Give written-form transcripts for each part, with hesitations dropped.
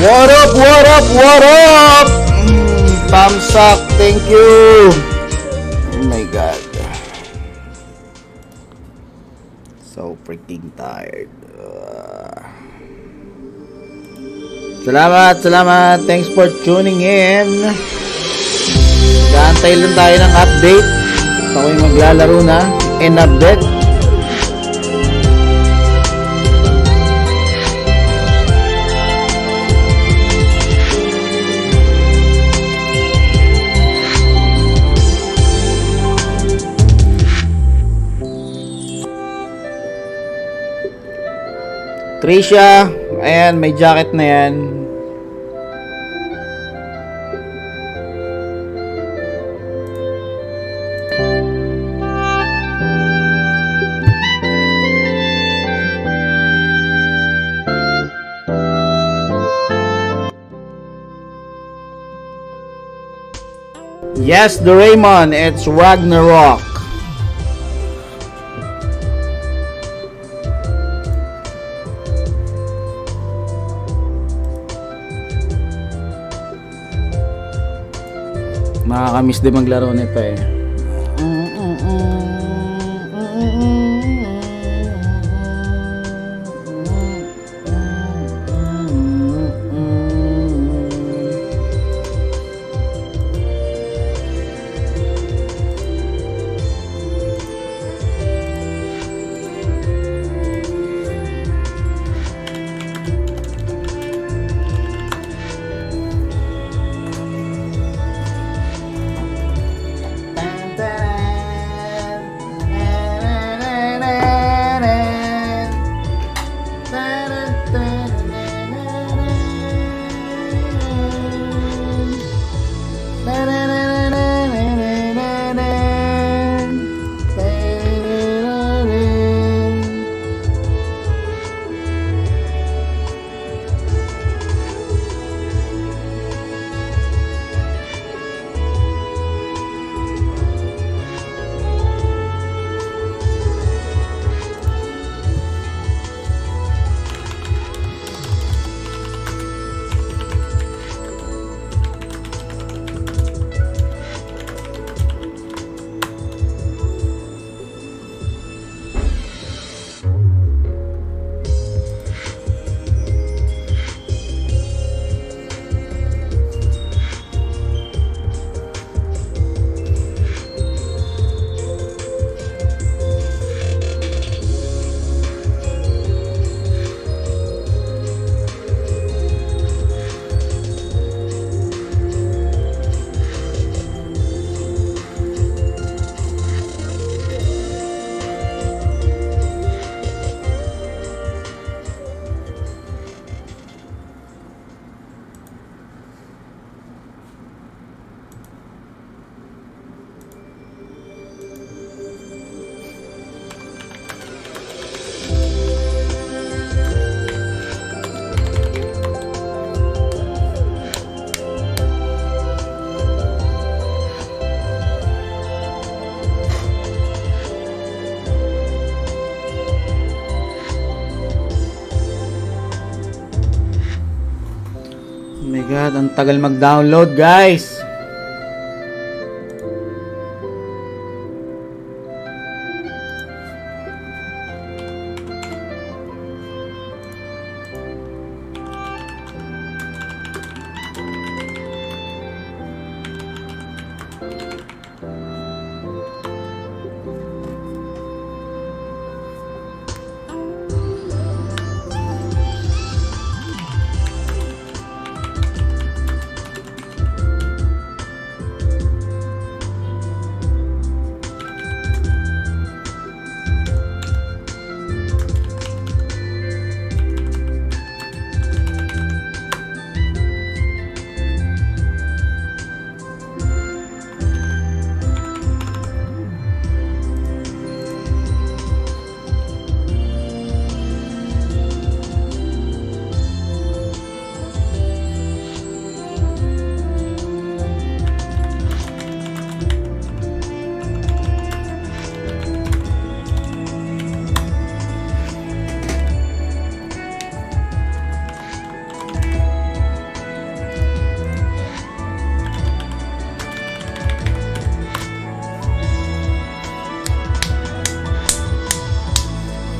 What up, what up, what up? Thumbs up, thank you. Oh my god. So freaking tired. Salamat. Thanks for tuning in. Kaantay lang tayo ng update. Ako'y maglalaro na. In update. Trisha, ayan, may jacket na yan. Yes, Doraemon, it's Ragnarok. Makakamiss din maglaro nito eh. Oh my god, ang tagal mag-download, guys.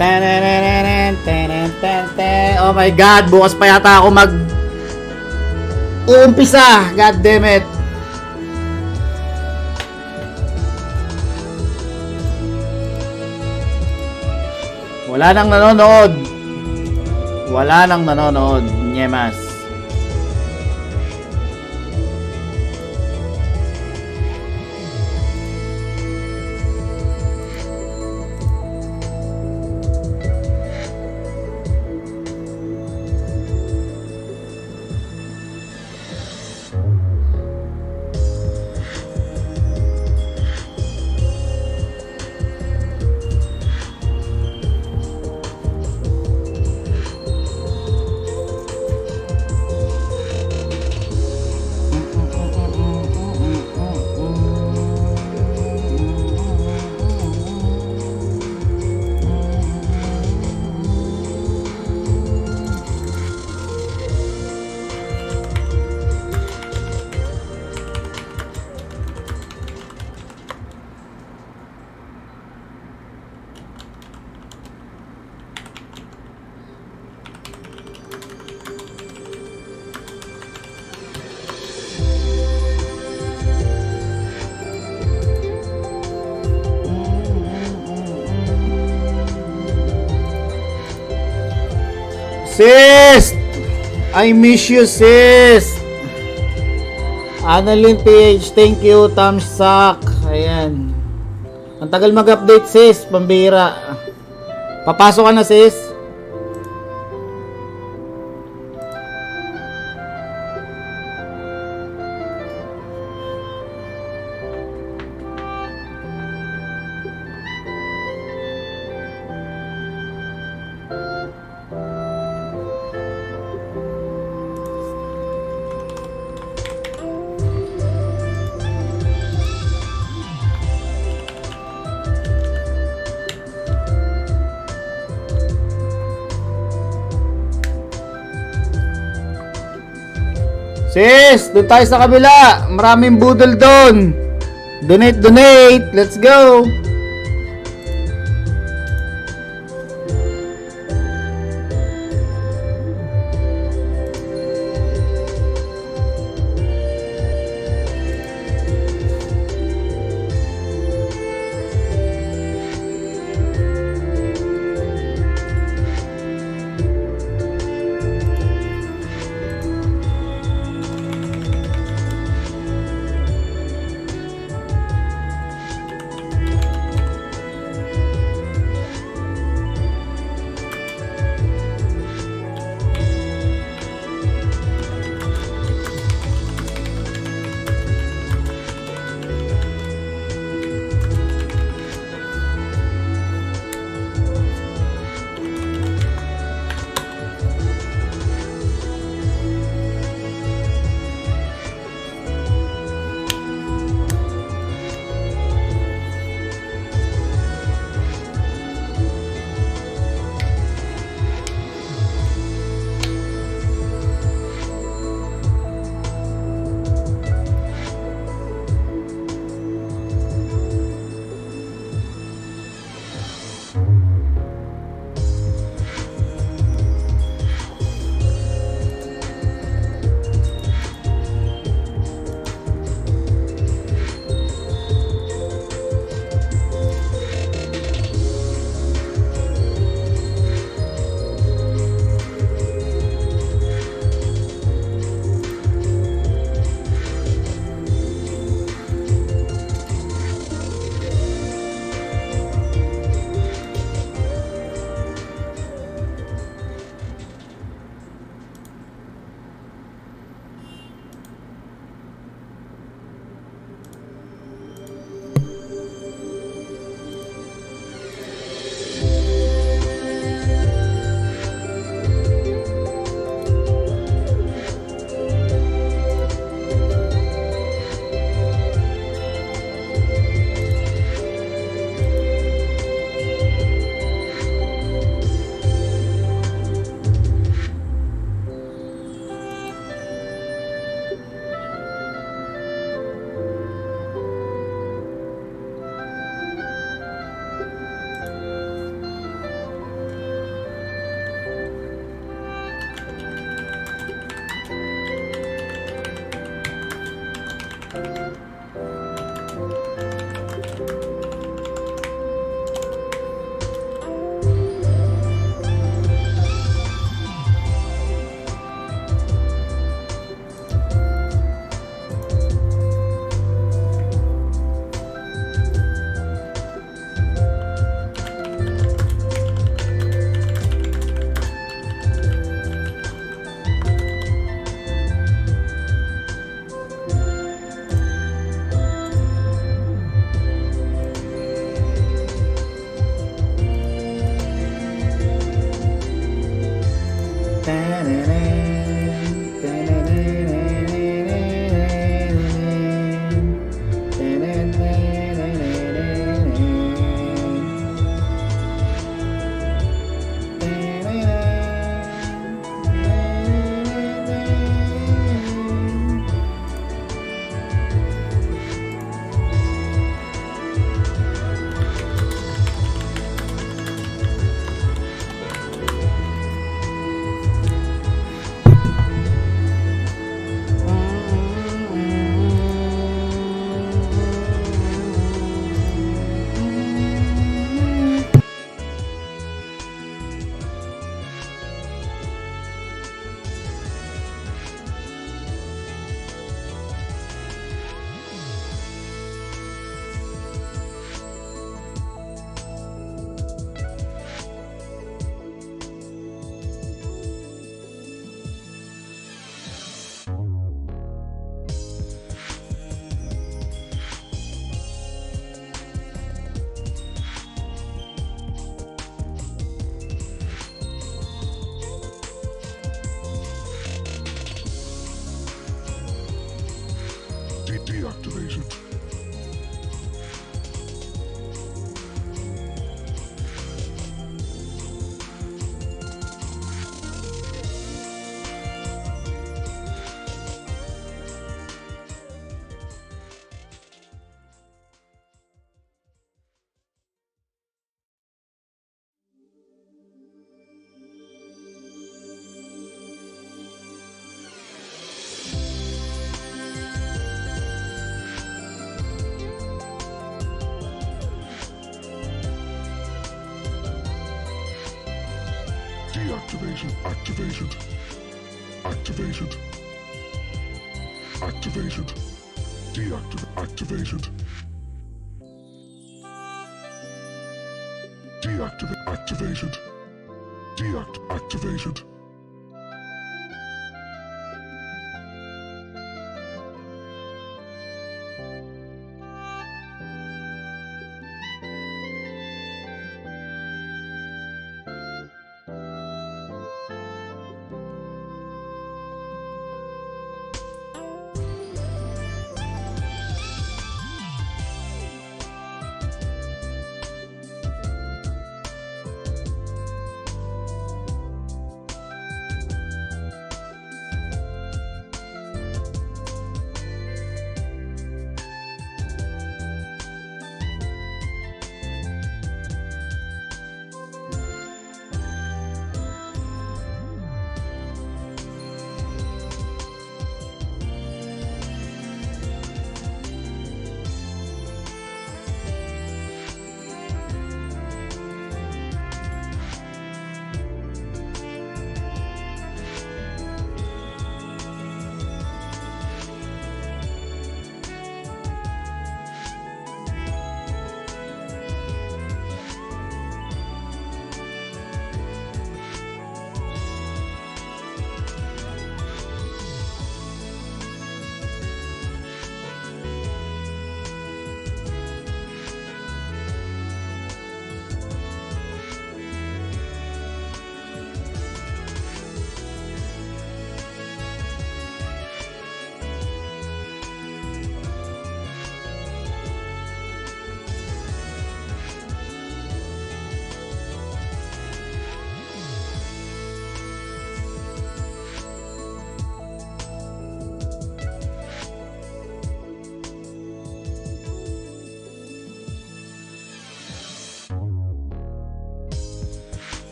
Oh my God, bukas pa yata ako uumpisa. God damn it. Wala nang nanonood. Wala nang nanonood. Nyemas. Sis! I miss you, sis! Annalyn PH, thank you. Thumbs up. Ayan. Ang tagal mag-update, sis. Pambira. Papasok ka na, sis. Sis, doon tayo sa kabila. Maraming budol doon. Donate, donate. Let's go. Deactivated. Deactivated. Activated. Activated. Activated. Activated. Activated. Activated.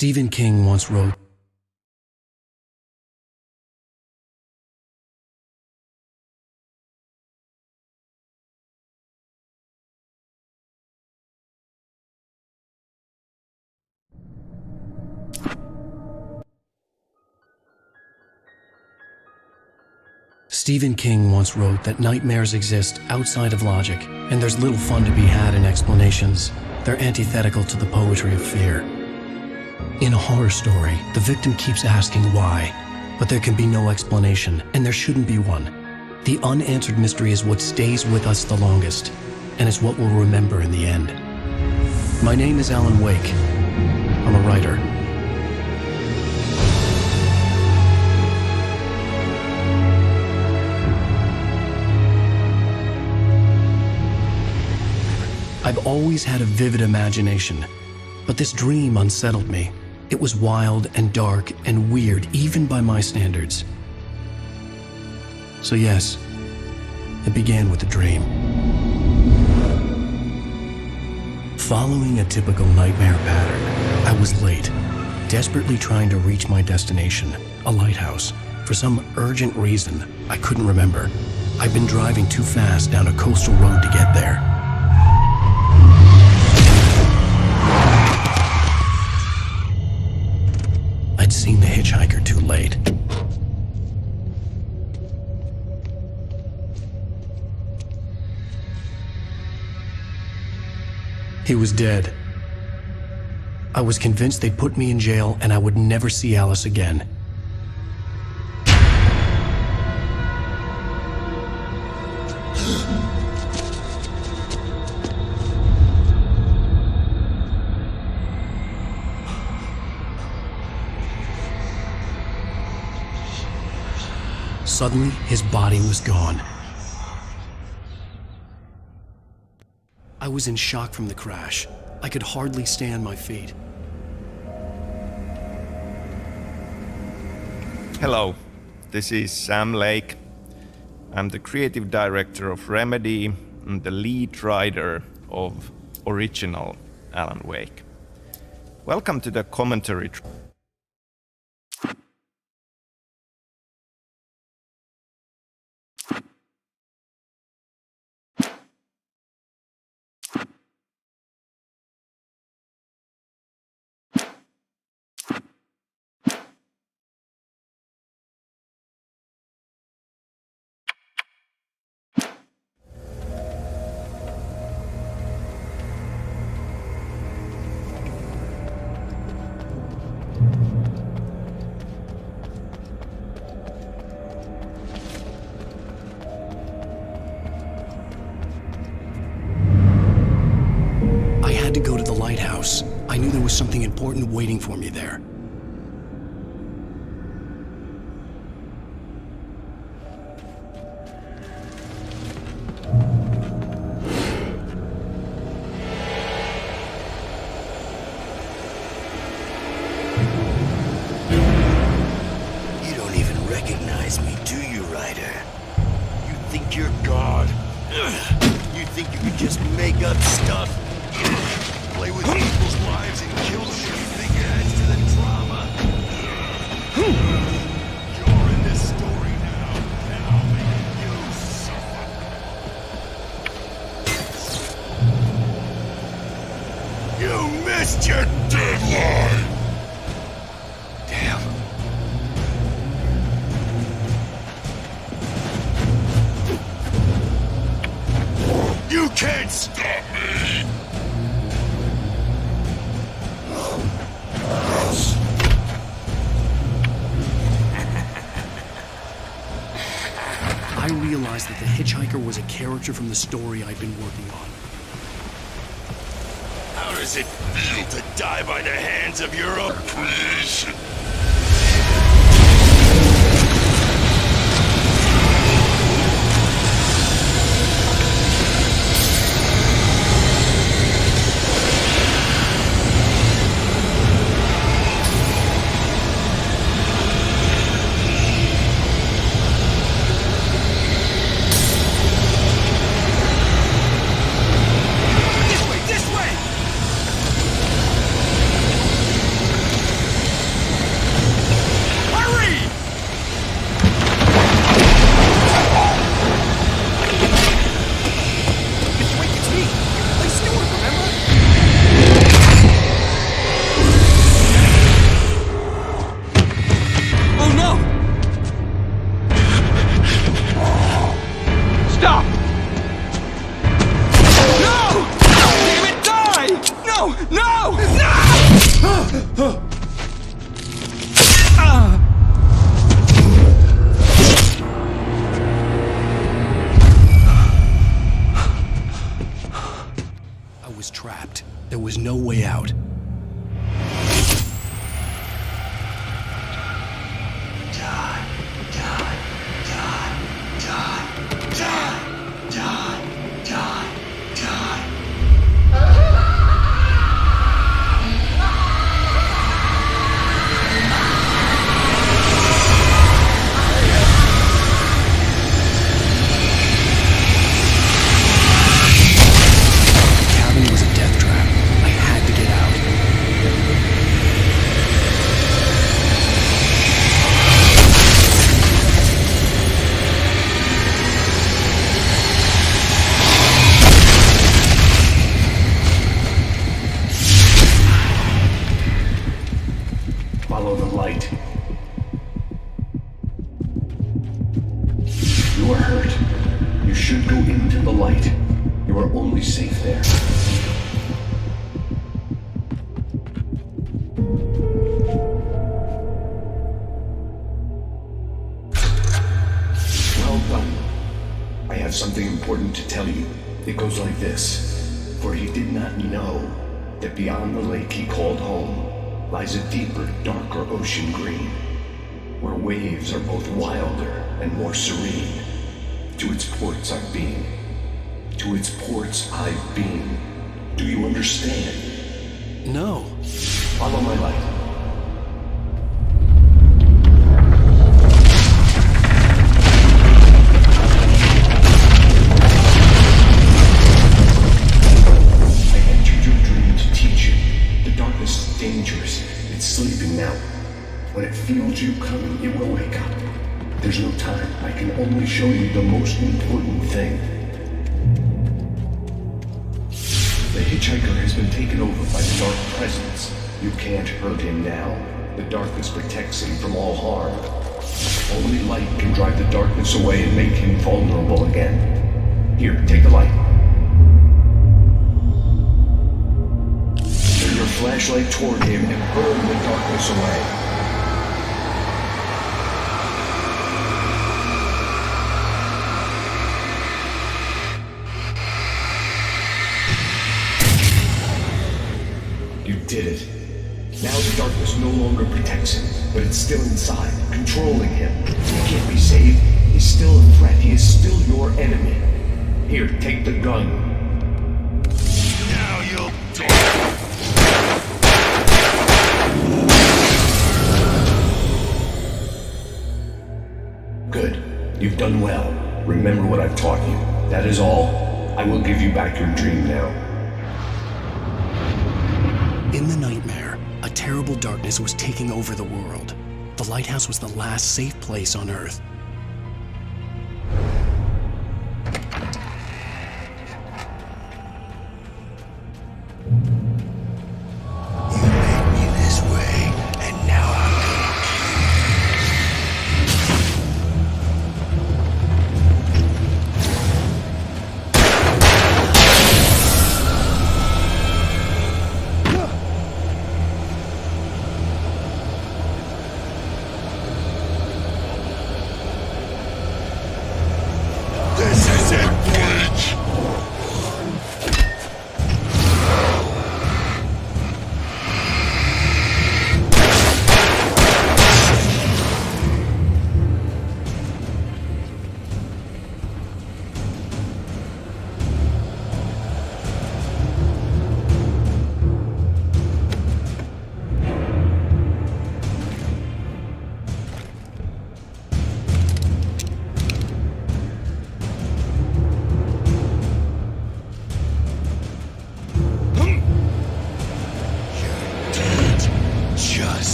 Stephen King once wrote, Stephen King once wrote that nightmares exist outside of logic, and there's little fun to be had in explanations. They're antithetical to the poetry of fear. In a horror story, the victim keeps asking why, but there can be no explanation, and there shouldn't be one. The unanswered mystery is what stays with us the longest, and it's what we'll remember in the end. My name is Alan Wake. I'm a writer. I've always had a vivid imagination, but this dream unsettled me. It was wild and dark and weird, even by my standards. So yes, it began with a dream. Following a typical nightmare pattern, I was late, desperately trying to reach my destination, a lighthouse. For some urgent reason, I couldn't remember. I'd been driving too fast down a coastal road to get there. I'd seen the hitchhiker too late. He was dead. I was convinced they'd put me in jail and I would never see Alice again. Suddenly, his body was gone. I was in shock from the crash. I could hardly stay on my feet. Hello, this is Sam Lake. I'm the creative director of Remedy and the lead writer of original Alan Wake. Welcome to the commentary. To go to the lighthouse. I knew there was something important waiting for me there. You don't even recognize me, do you, Ryder? You think you're God? You think you can just make up stuff? Play with people's lives and kill them if you think it adds to the drama. You're in this story now, and I'll make you suffer. You missed your deadline! Damn. You can't stop me! I realized that the hitchhiker was a character from the story I'd been working on. How does it feel to die by the hands of your oppressor? You are hurt. You should go into the light. You are only safe there. Well done. I have something important to tell you. It goes like this. For he did not know that beyond the lake he called home lies a deeper, darker ocean green, where waves are both wilder and more serene. To its ports I've been. To its ports I've been. Do you understand? No. Follow my light. I entered your dream to teach you. The darkness is dangerous. It's sleeping now. When it feels you coming, it will wake up. There's no time. I can only show you the most important thing. The hitchhiker has been taken over by the Dark Presence. You can't hurt him now. The darkness protects him from all harm. Only light can drive the darkness away and make him vulnerable again. Here, take the light. Turn your flashlight toward him and burn the darkness away. You did it. Now the darkness no longer protects him, but it's still inside, controlling him. He can't be saved. He's still a threat. He is still your enemy. Here, take the gun. Now you'll die. Good. You've done well. Remember what I've taught you. That is all. I will give you back your dream now. In the nightmare, a terrible darkness was taking over the world. The lighthouse was the last safe place on Earth. You made me this way, and now I'm gonna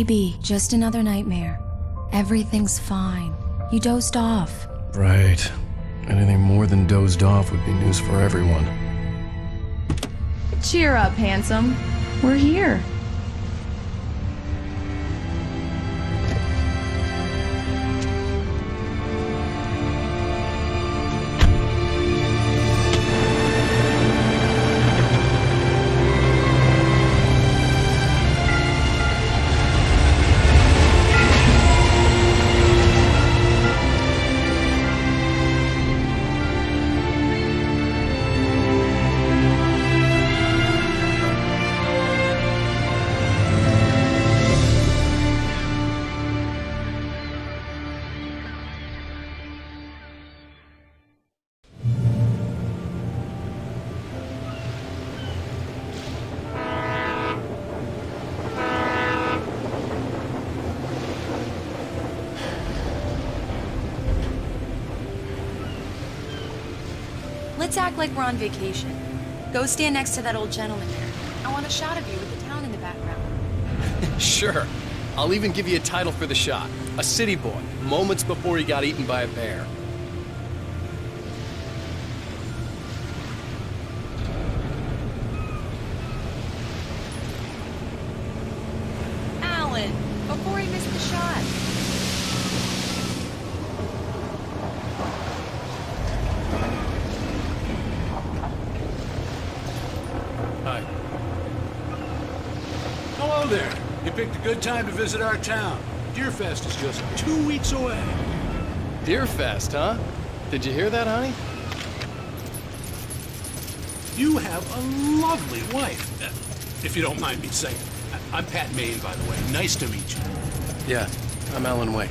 Baby, just another nightmare. Everything's fine. You dozed off. Right. Anything more than dozed off would be news for everyone. Cheer up, handsome. We're here. Let's act like we're on vacation. Go stand next to that old gentleman there. I want a shot of you with the town in the background. Sure. I'll even give you a title for the shot. A city boy, moments before he got eaten by a bear. Alan, before he missed the shot. Hi. Hello there. You picked a good time to visit our town. Deerfest is just 2 weeks away. Deerfest, huh? Did you hear that, honey? You have a lovely wife. If you don't mind me saying. I'm Pat Maine, by the way. Nice to meet you. Yeah, I'm Alan Wake.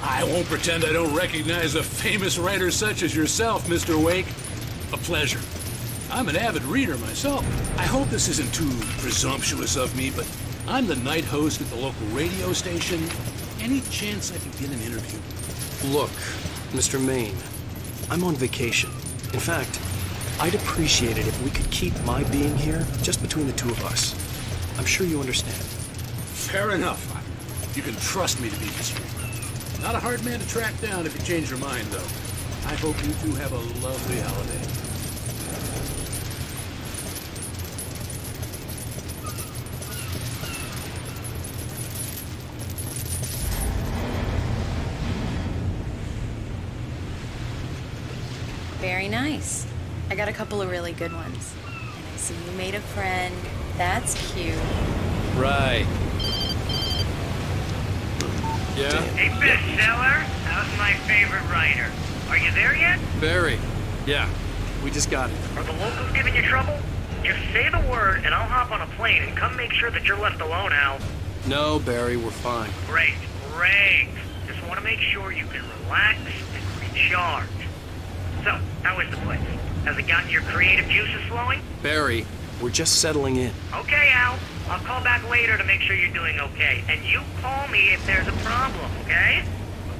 I won't pretend I don't recognize a famous writer such as yourself, Mr. Wake. A pleasure. I'm an avid reader myself. I hope this isn't too presumptuous of me, but I'm the night host at the local radio station. Any chance I could get an interview? Look, Mr. Maine, I'm on vacation. In fact, I'd appreciate it if we could keep my being here just between the two of us. I'm sure you understand. Fair enough. You can trust me to be discreet. Not a hard man to track down if you change your mind, though. I hope you two have a lovely holiday. Very nice. I got a couple of really good ones. And I see you made a friend. That's cute. Right. Yeah? Hey, bestseller, how's my favorite writer? Are you there yet? Barry. Yeah, we just got it. Are the locals giving you trouble? Just say the word and I'll hop on a plane and come make sure that you're left alone, Al. No, Barry, we're fine. Great, great. Just want to make sure you can relax and recharge. So, how is the place? Has it gotten your creative juices flowing? Barry, we're just settling in. Okay, Al. I'll call back later to make sure you're doing okay. And you call me if there's a problem, okay?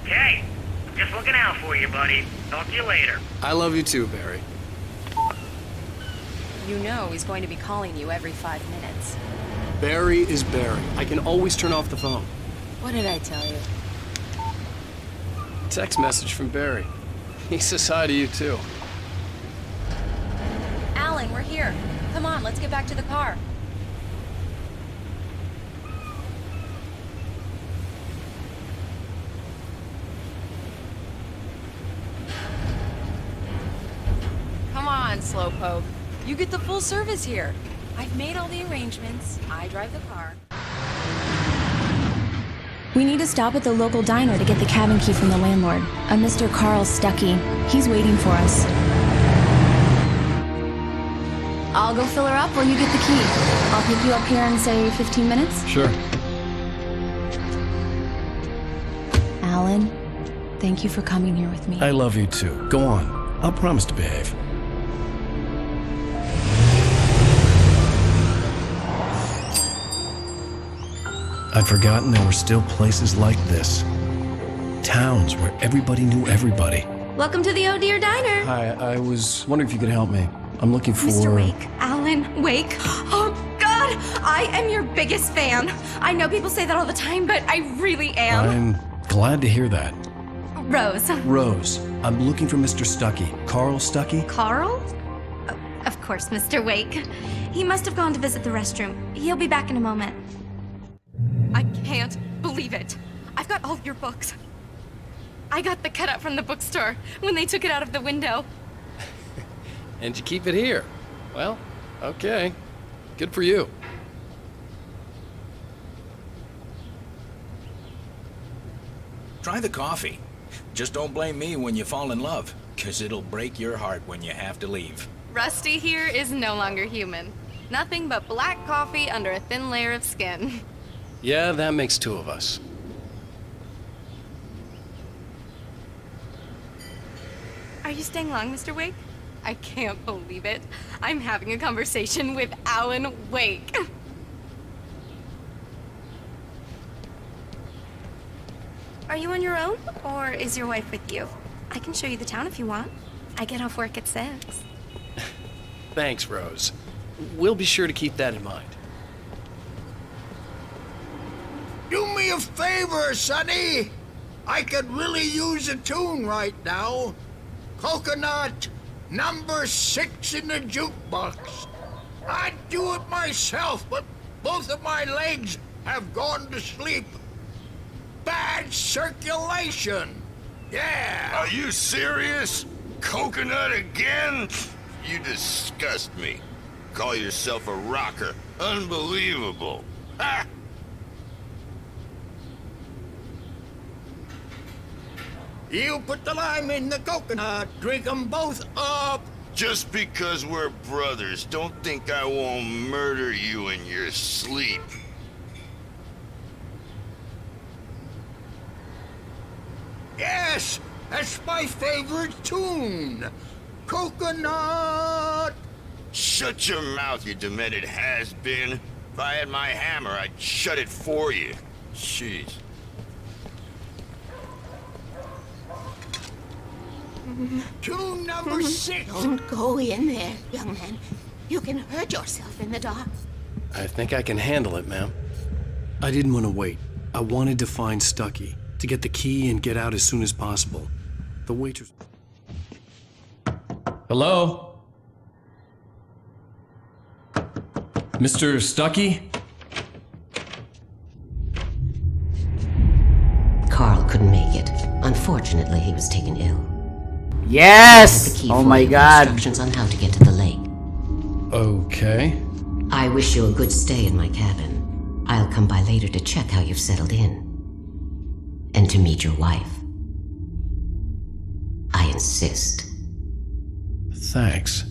Okay. I'm just looking out for you, buddy. Talk to you later. I love you too, Barry. You know he's going to be calling you every 5 minutes. Barry is Barry. I can always turn off the phone. What did I tell you? Text message from Barry. He says hi to you too. Alan, we're here. Come on, let's get back to the car. Come on, Slowpoke. You get the full service here. I've made all the arrangements. I drive the car. We need to stop at the local diner to get the cabin key from the landlord, a Mr. Carl Stuckey. He's waiting for us. I'll go fill her up while you get the key. I'll pick you up here in, say, 15 minutes? Sure. Alan, thank you for coming here with me. I love you too. Go on. I'll promise to behave. I'd forgotten there were still places like this. Towns where everybody knew everybody. Welcome to the Oh Dear Diner. Hi, I was wondering if you could help me. I'm looking for... Mr. Wake. Alan Wake. Oh, God! God, I am your biggest fan. I know people say that all the time, but I really am. I'm glad to hear that. Rose. Rose, I'm looking for Mr. Stuckey. Carl Stuckey? Carl? Of course, Mr. Wake. He must have gone to visit the restroom. He'll be back in a moment. I can't believe it. I've got all your books. I got the cutout from the bookstore when they took it out of the window. And you keep it here. Well, okay. Good for you. Try the coffee. Just don't blame me when you fall in love, 'cause it'll break your heart when you have to leave. Rusty here is no longer human. Nothing but black coffee under a thin layer of skin. Yeah, that makes two of us. Are you staying long, Mr. Wake? I can't believe it. I'm having a conversation with Alan Wake. Are you on your own, or is your wife with you? I can show you the town if you want. I get off work at 6. Thanks, Rose. We'll be sure to keep that in mind. Do me a favor, Sonny. I could really use a tune right now. Coconut, number 6 in the jukebox. I'd do it myself, but both of my legs have gone to sleep. Bad circulation. Yeah. Are you serious? Coconut again? You disgust me. Call yourself a rocker. Unbelievable. Ha! You put the lime in the coconut. Drink them both up. Just because we're brothers, don't think I won't murder you in your sleep. Yes, that's my favorite tune. Coconut. Shut your mouth, you demented has-been. If I had my hammer, I'd shut it for you. Jeez. Tune number 6. Don't go in there, young man. You can hurt yourself in the dark. I think I can handle it, ma'am. I didn't want to wait. I wanted to find Stuckey, to get the key and get out as soon as possible. The waitress... Hello? Mr. Stuckey? Carl couldn't make it. Unfortunately, he was taken ill. Yes! Oh my god. Instructions on how to get to the lake. Okay. I wish you a good stay in my cabin. I'll come by later to check how you've settled in. And to meet your wife. I insist. Thanks.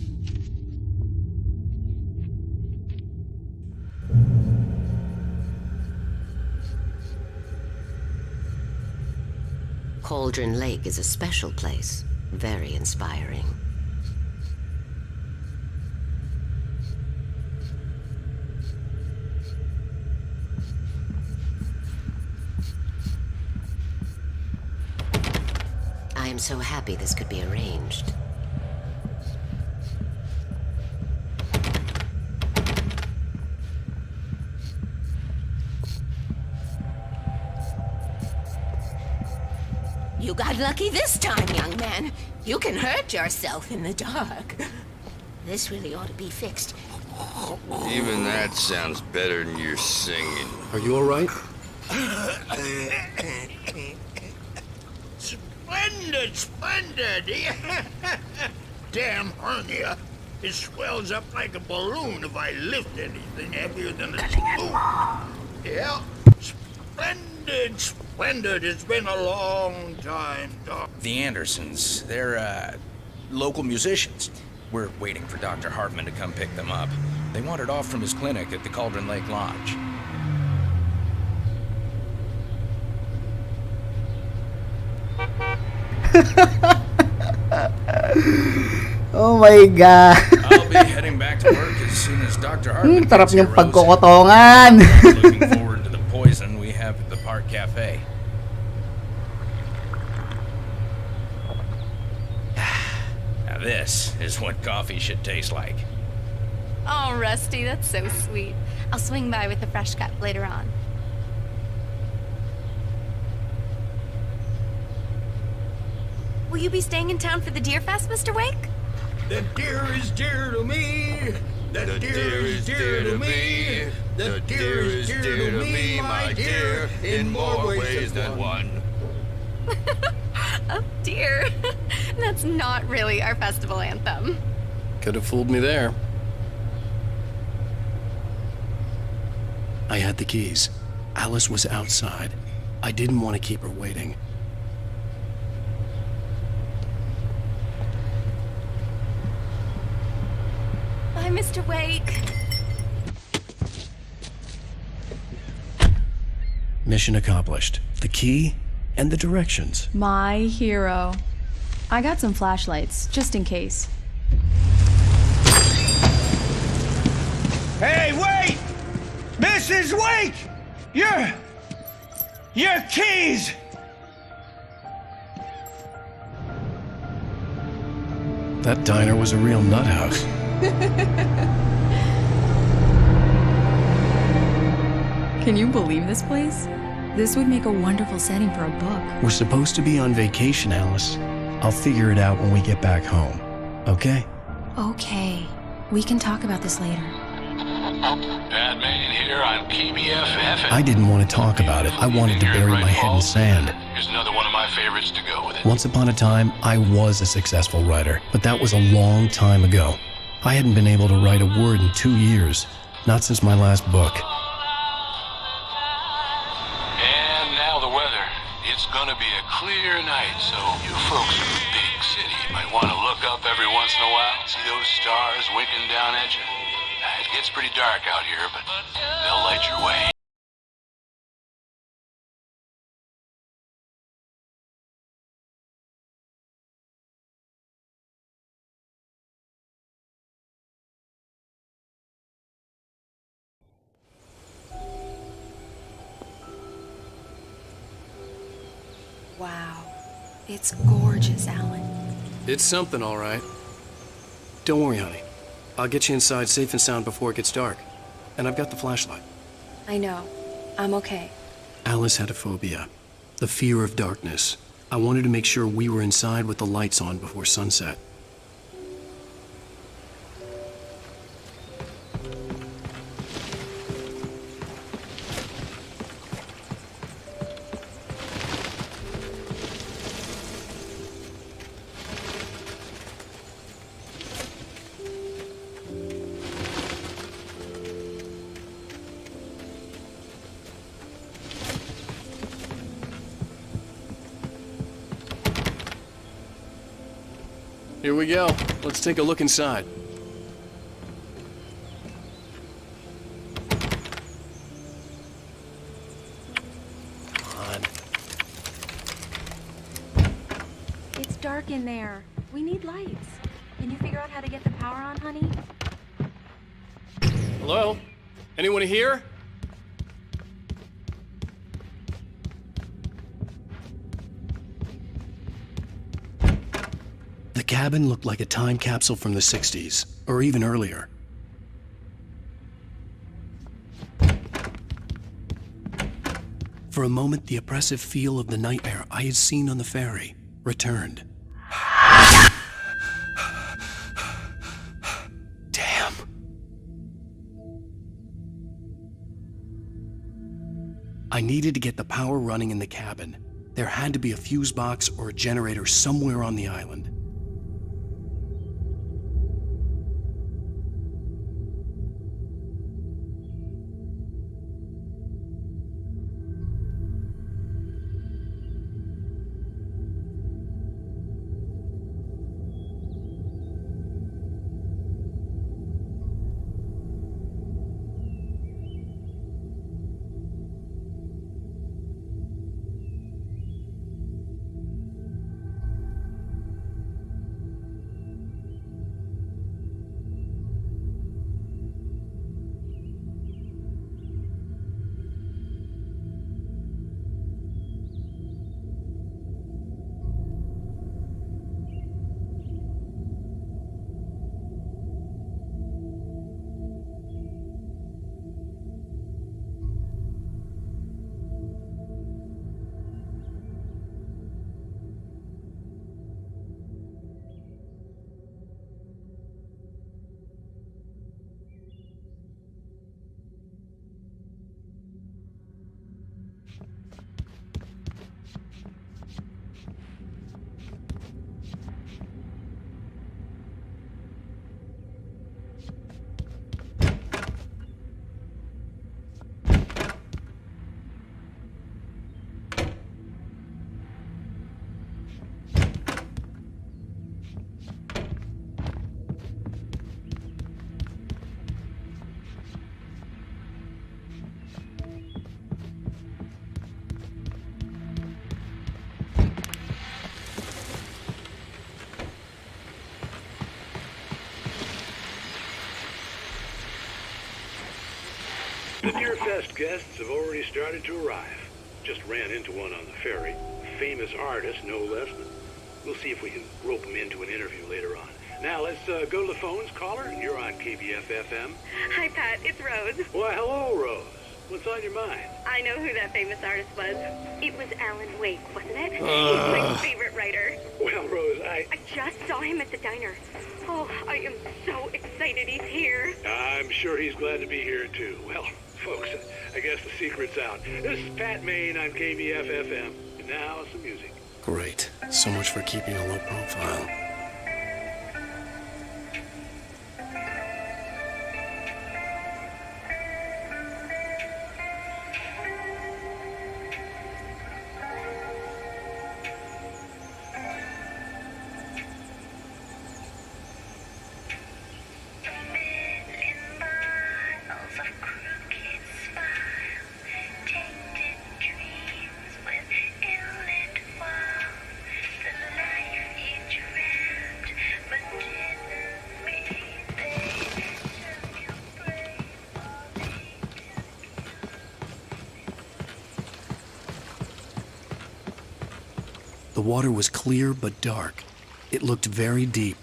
Cauldron Lake is a special place. Very inspiring. I am so happy this could be arranged. You got lucky this time, young man. You can hurt yourself in the dark. This really ought to be fixed. Even that sounds better than your singing. Are you all right? Splendid, splendid. Damn hernia. It swells up like a balloon if I lift anything heavier than a spoon. Yeah, splendid, splendid. It's been a long time, Doc. The Andersons, they're, local musicians. We're waiting for Dr. Hartman to come pick them up. They wandered off from his clinic at the Cauldron Lake Lodge. Oh my god. I'll be heading back to work as soon as Dr. Hartman Tarap gets here, niyong Rose. pagkokotongan. Looking forward to the poison we have at the Park Cafe. Now this is what coffee should taste like. Oh, Rusty, that's so sweet. I'll swing by with the fresh cut later on. Will you be staying in town for the Deer Fest, Mr. Wake? The deer is dear to me. The deer is dear to me. The deer is dear to me, my dear, in more ways than one. Oh, dear. That's not really our festival anthem. Could have fooled me there. I had the keys. Alice was outside. I didn't want to keep her waiting. Bye, Mr. Wake. Mission accomplished. The key and the directions. My hero. I got some flashlights, just in case. Hey, wait! Mrs. Wake! Your keys! That diner was a real nut house. Can you believe this place? This would make a wonderful setting for a book. We're supposed to be on vacation, Alice. I'll figure it out when we get back home. Okay? Okay. We can talk about this later. Bad man here on KBFF. I didn't want to talk about it. I wanted to bury my head in sand. Here's another one of my favorites to go with it. Once upon a time, I was a successful writer, but that was a long time ago. I hadn't been able to write a word in 2 years, not since my last book. And now the weather. It's gonna be a clear night, so you folks in the big city might want to look up every once in a while, see those stars winking down at you. It gets pretty dark out here, but they'll light your way. Wow. It's gorgeous, Alan. It's something, all right. Don't worry, honey. I'll get you inside safe and sound before it gets dark. And I've got the flashlight. I know. I'm okay. Alice had a phobia, the fear of darkness. I wanted to make sure we were inside with the lights on before sunset. Here we go. Let's take a look inside. Come on. It's dark in there. We need lights. Can you figure out how to get the power on, honey? Hello? Anyone here? The cabin looked like a time capsule from the 60s, or even earlier. For a moment, the oppressive feel of the nightmare I had seen on the ferry returned. Damn. I needed to get the power running in the cabin. There had to be a fuse box or a generator somewhere on the island. Goodyear Fest guests have already started to arrive. Just ran into one on the ferry. Famous artist, no less. We'll see if we can rope him into an interview later on. Now, let's go to the phones. Caller, you're on KBF-FM. Hi, Pat. It's Rose. Why, hello, Rose. What's on your mind? I know who that famous artist was. It was Alan Wake, wasn't it? He's my favorite writer. Well, Rose, I just saw him at the diner. Oh, I am so excited he's here. I'm sure he's glad to be here, too. Well, folks, I guess the secret's out. This is Pat Maine on KBF-FM. And now, some music. Great. So much for keeping a low profile. The water was clear but dark. It looked very deep.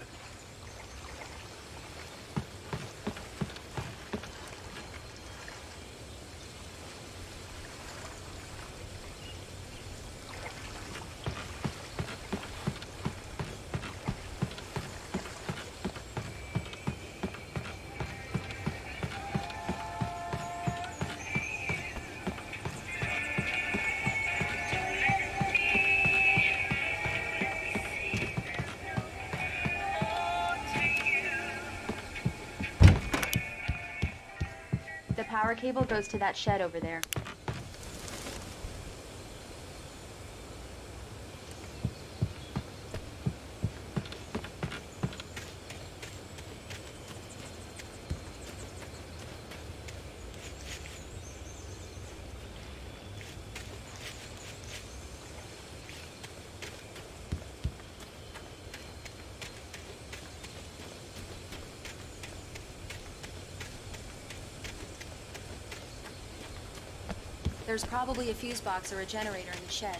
The power cable goes to that shed over there. There's probably a fuse box or a generator in the shed.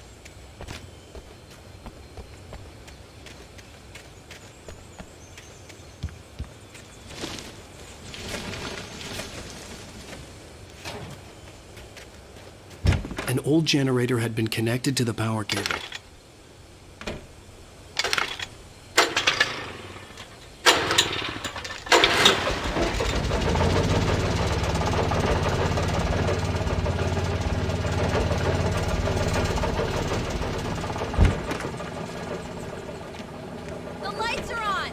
An old generator had been connected to the power cable. The lights are on!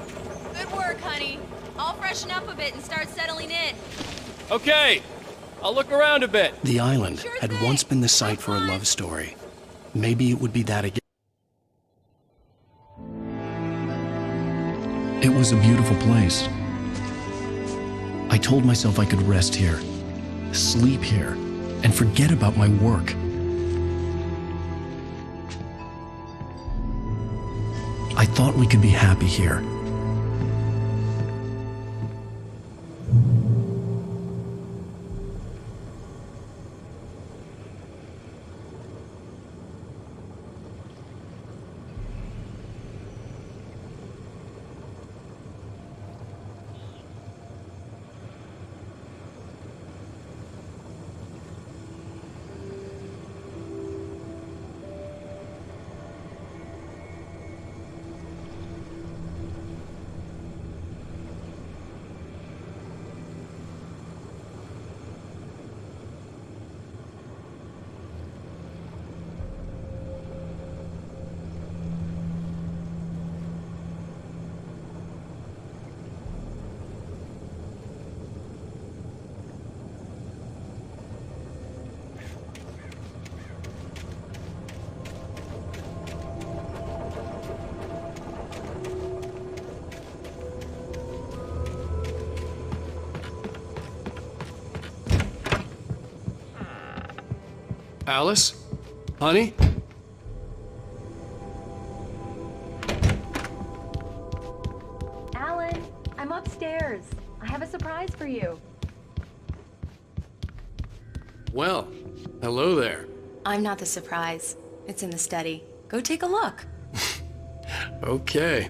Good work, honey. I'll freshen up a bit and start settling in. Okay, I'll look around a bit. The island had once been the site for a love story. Maybe it would be that again. It was a beautiful place. I told myself I could rest here, sleep here, and forget about my work. I thought we could be happy here. Alice? Honey? Alan, I'm upstairs. I have a surprise for you. Well, hello there. I'm not the surprise. It's in the study. Go take a look. Okay.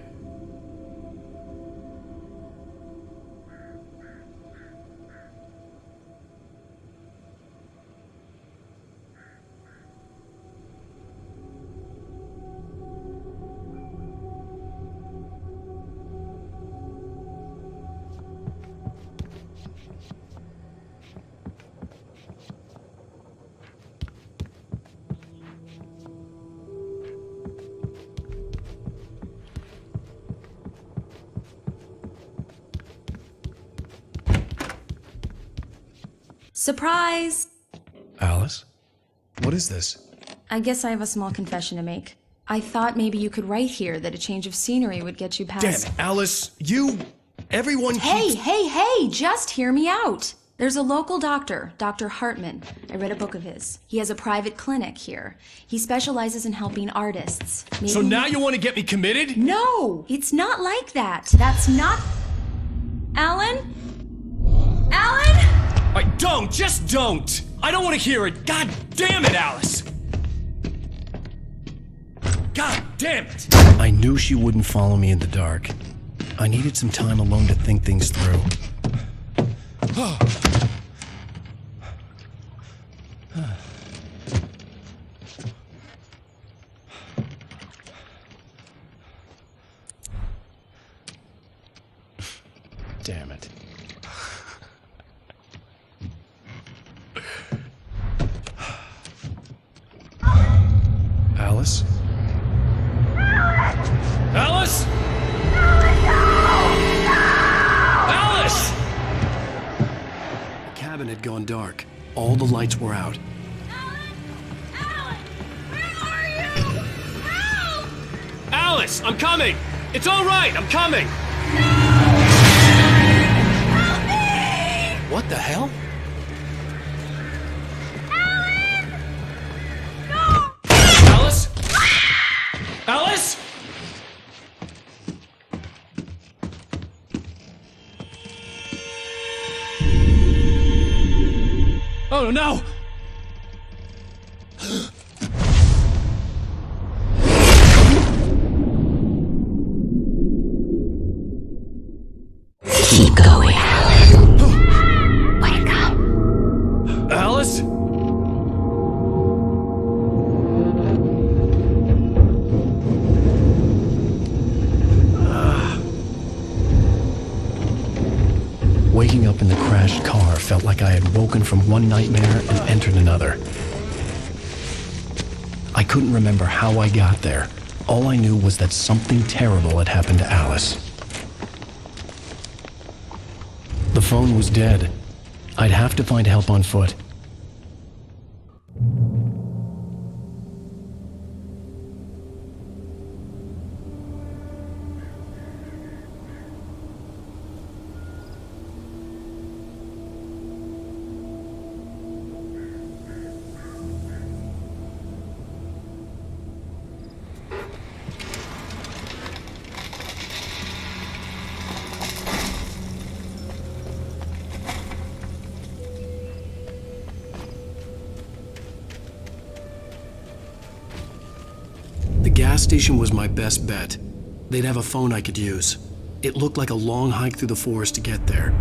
Surprise! Alice? What is this? I guess I have a small confession to make. I thought maybe you could write here that a change of scenery would get you past... Damn it, Alice! Everyone Hey, just hear me out! There's a local doctor, Dr. Hartman. I read a book of his. He has a private clinic here. He specializes in helping artists. So now you want to get me committed? No! It's not like that. That's not... Alan? Alan? Just don't! I don't want to hear it! God damn it, Alice! God damn it! I knew she wouldn't follow me in the dark. I needed some time alone to think things through. Damn it. Alice? Alice? Alice! The cabin had gone dark. All the lights were out. Alice, I'm coming! It's all right, I'm coming! What the hell? Alice? Alice? Oh no! Keep going. Wake up. Alice? Waking up in the crashed car felt like I had woken from one nightmare and entered another. I couldn't remember how I got there. All I knew was that something terrible had happened to Alice. The phone was dead. I'd have to find help on foot. The gas station was my best bet. They'd have a phone I could use. It looked like a long hike through the forest to get there.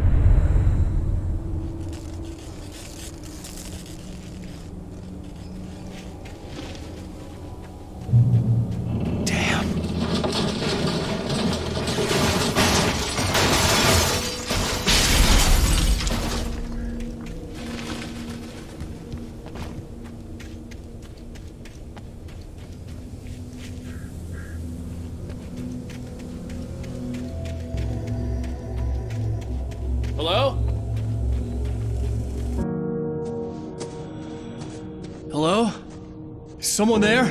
Hello? Hello? Is someone there?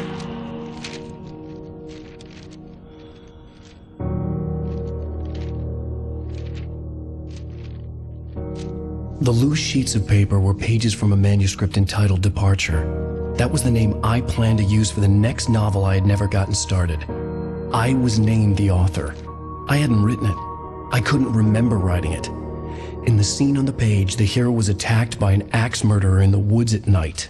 The loose sheets of paper were pages from a manuscript entitled Departure. That was the name I planned to use for the next novel I had never gotten started. I was named the author. I hadn't written it. I couldn't remember writing it. In the scene on the page, the hero was attacked by an axe murderer in the woods at night.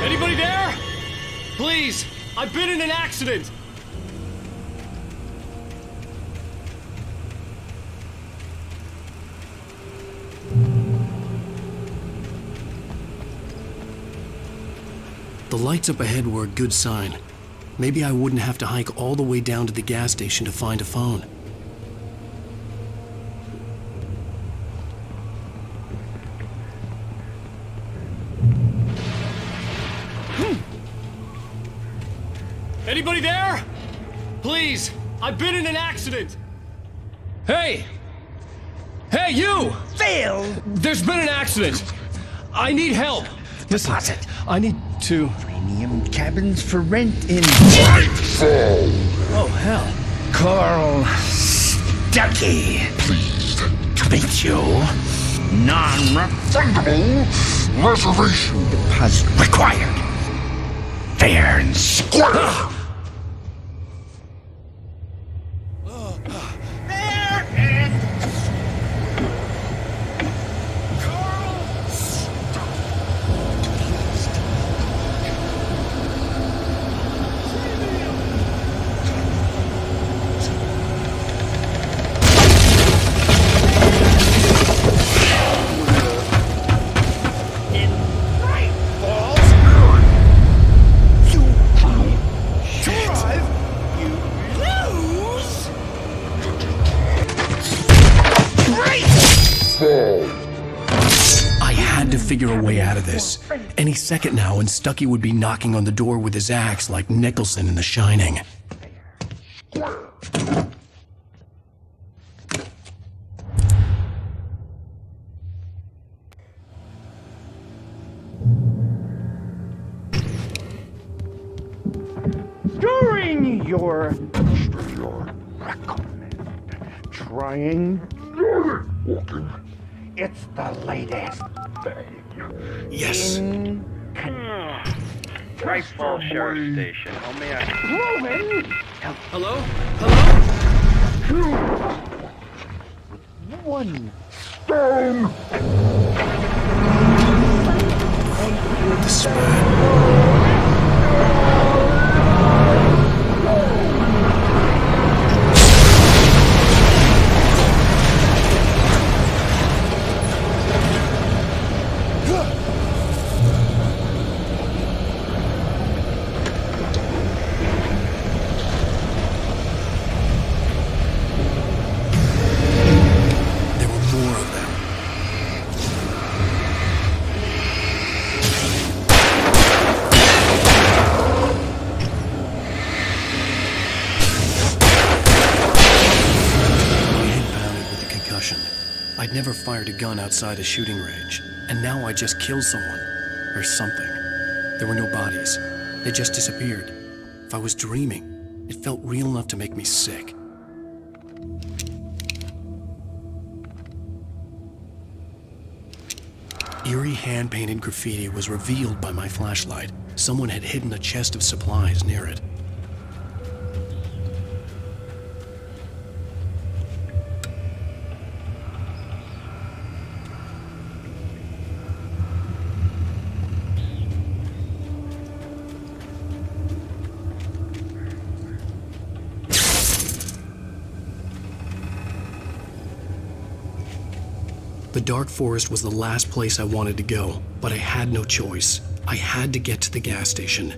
Anybody there? Please, I've been in an accident. The lights up ahead were a good sign. Maybe I wouldn't have to hike all the way down to the gas station to find a phone. Anybody there? Please, I've been in an accident. Hey! Hey, you! Phil! There's been an accident. I need help. Listen, Deposit. I need to... Premium cabins for rent in... Oh, hell. Carl Stuckey. Pleased. To meet you. Non-refundable Reservation. deposit required. Fair and square. I had to figure a way out of this. Any second now, and Stuckey would be knocking on the door with his axe like Nicholson in The Shining. During your trying Walking. it's the latest thing. Yes. Great Falls Sheriff Station. How may I... Proven Hello? Hello? one Stone! There were more of them. My head pounded with the concussion. I'd never fired a gun outside a shooting range, and now I just killed someone. Or something. There were no bodies. They just disappeared. If I was dreaming, it felt real enough to make me sick. Eerie hand-painted graffiti was revealed by my flashlight. Someone had hidden a chest of supplies near it. The dark forest was the last place I wanted to go, but I had no choice. I had to get to the gas station.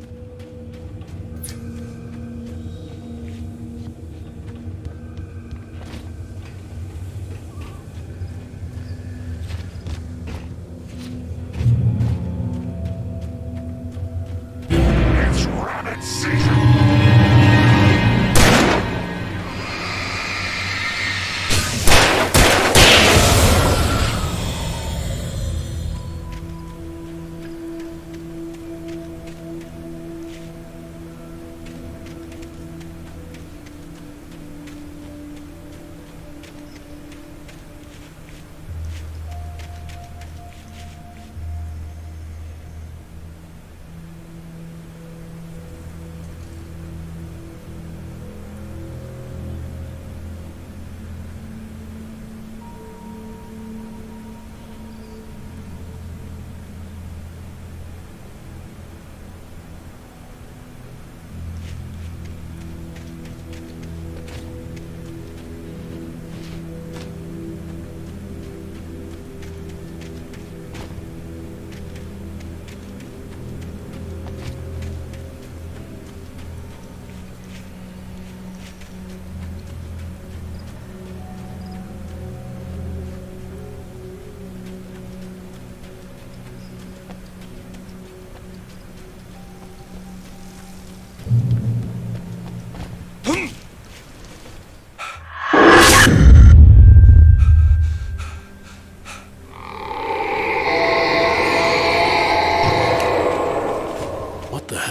It's rabbit season!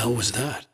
hell was that?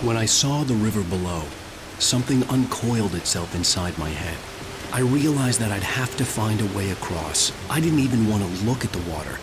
When I saw the river below, something uncoiled itself inside my head. I realized that I'd have to find a way across. I didn't even want to look at the water.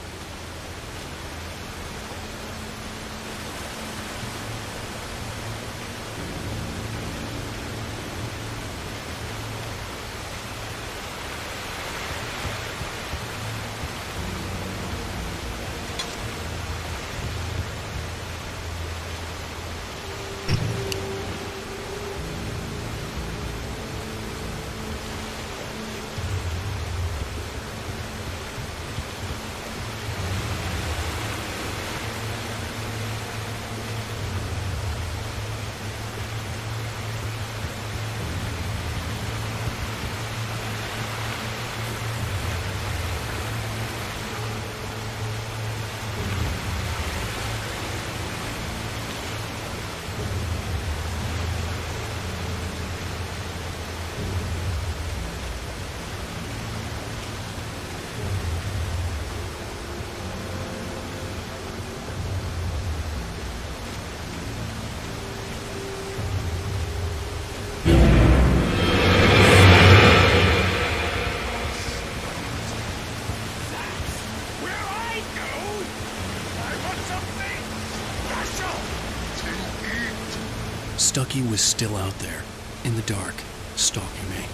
Stucky was still out there, in the dark, stalking me.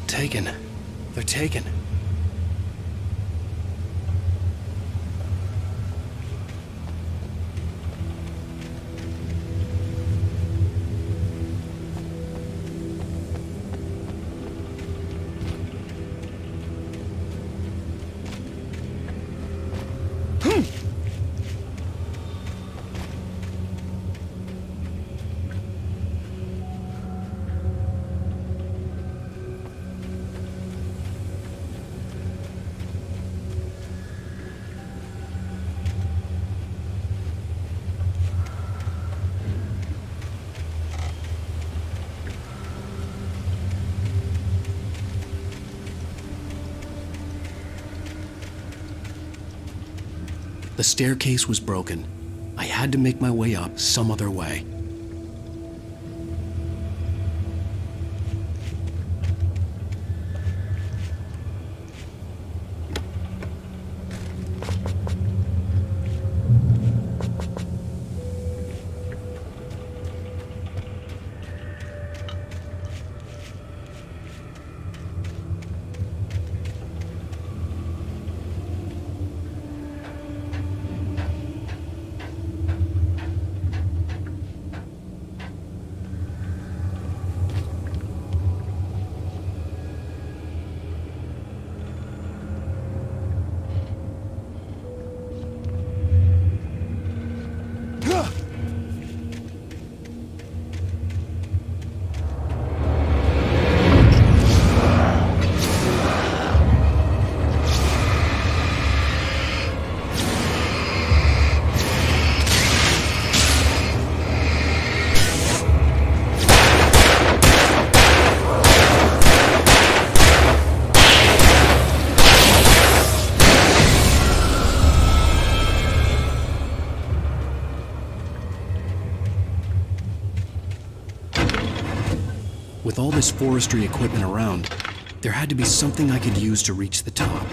Taken. They're taken. The staircase was broken. I had to make my way up some other way. With all this forestry equipment around, there had to be something I could use to reach the top.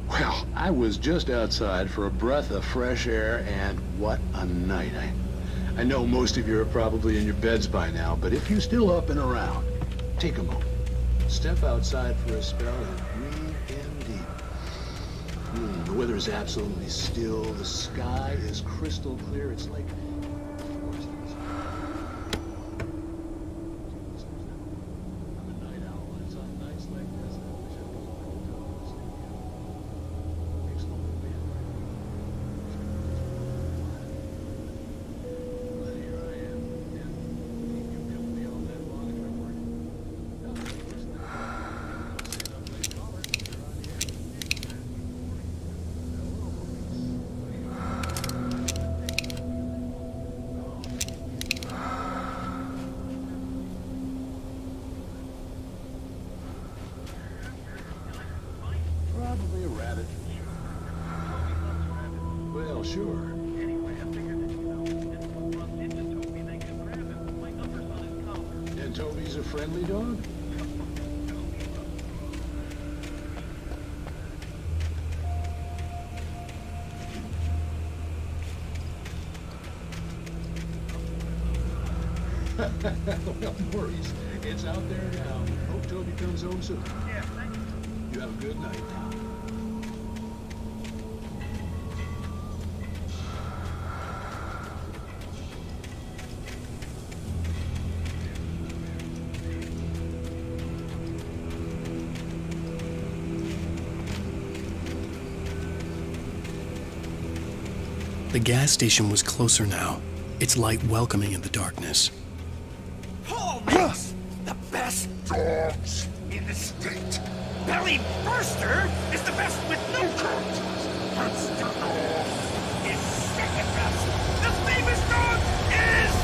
Well, I was just outside for a breath of fresh air, and what a night. I know most of you are probably in your beds by now, but if you're still up and around, take a moment. Step outside for a spell and breathe in deep. The weather is absolutely still. The sky is crystal clear. It's like... Probably a rabbit. Well, sure. And Toby's a friendly dog? Well, Maurice, it's out there now. Hope Toby comes home soon. Yeah, thank you. You have a good night now. The gas station was closer now, its light welcoming in the darkness. Paul makes the best dogs in the state. Belly Burster is the best with no coat. Monster Dog is second best. The famous dog is...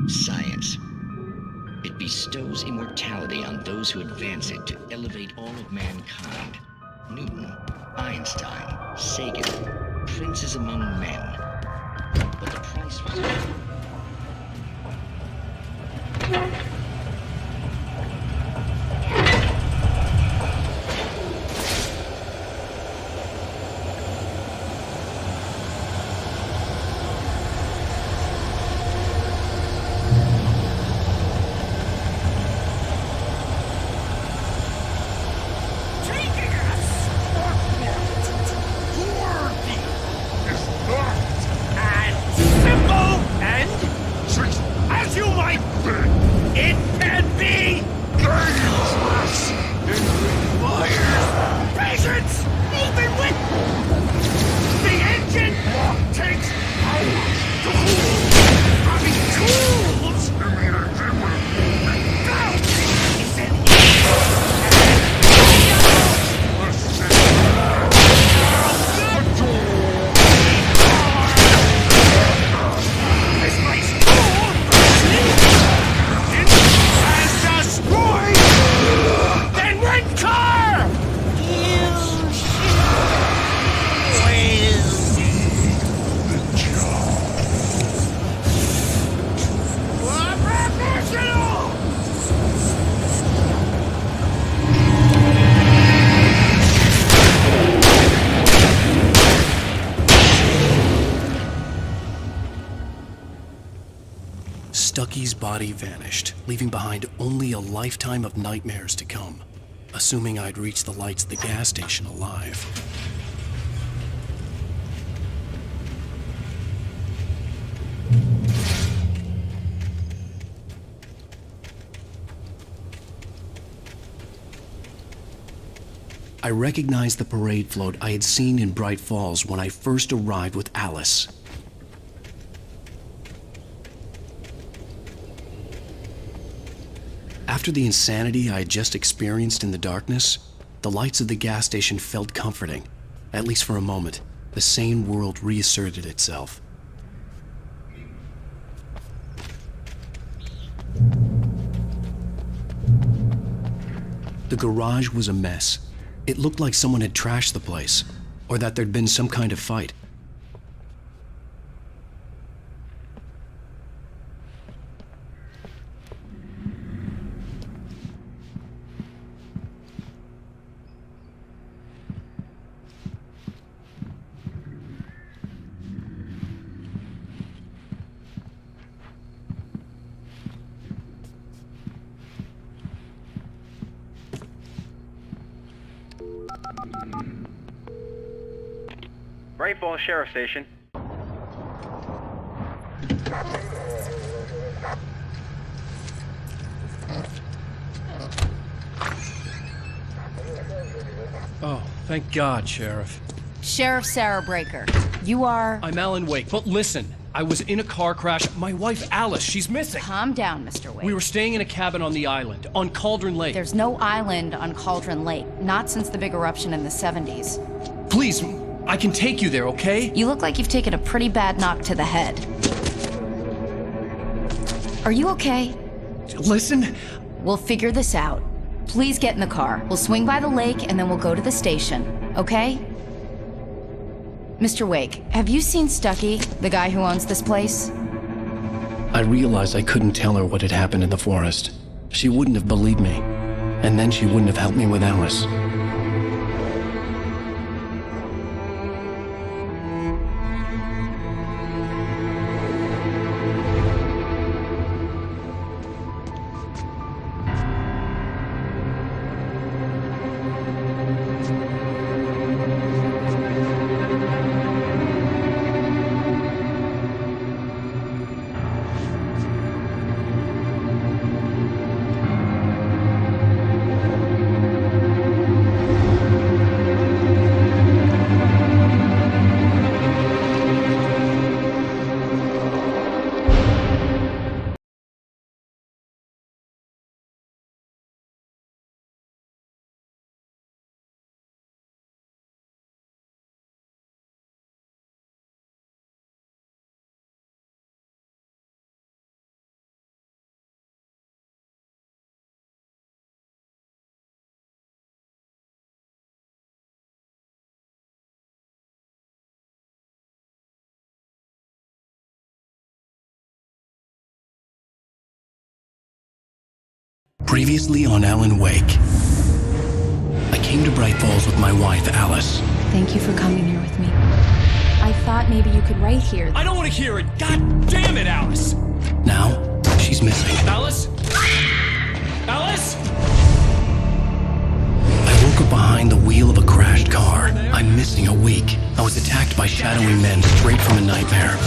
Science. It bestows immortality on those who advance it to elevate all of mankind. Newton, Einstein, Sagan, princes among men. But the price was... It can be dangerous. It requires patience, even with the engine takes hours to cool. Having tools in the engine will go. It's an Stucky's body vanished, leaving behind only a lifetime of nightmares to come, assuming I'd reached the lights at the gas station alive. I recognized the parade float I had seen in Bright Falls when I first arrived with Alice. After the insanity I had just experienced in the darkness, the lights of the gas station felt comforting. At least for a moment, the sane world reasserted itself. The garage was a mess. It looked like someone had trashed the place, or that there'd been some kind of fight. Bright Falls Sheriff Station. Oh, thank God, Sheriff. Sheriff Sarah Breaker. You are... I'm Alan Wake, but listen. I was in a car crash. My wife, Alice, she's missing. Calm down, Mr. Wake. We were staying in a cabin on the island, on Cauldron Lake. There's no island on Cauldron Lake. Not since the big eruption in the 70s. Please, I can take you there, okay? You look like you've taken a pretty bad knock to the head. Are you okay? Listen. We'll figure this out. Please get in the car. We'll swing by the lake and then we'll go to the station, okay? Mr. Wake, have you seen Stucky, the guy who owns this place? I realized I couldn't tell her what had happened in the forest. She wouldn't have believed me, and then she wouldn't have helped me with Alice. Previously on Alan Wake. I came to Bright Falls with my wife, Alice. Thank you for coming here with me. I thought maybe you could write here. I don't want to hear it! God damn it, Alice! Now, she's missing. Alice? Alice? I woke up behind the wheel of a crashed car. I'm missing a week. I was attacked by shadowy men straight from a nightmare.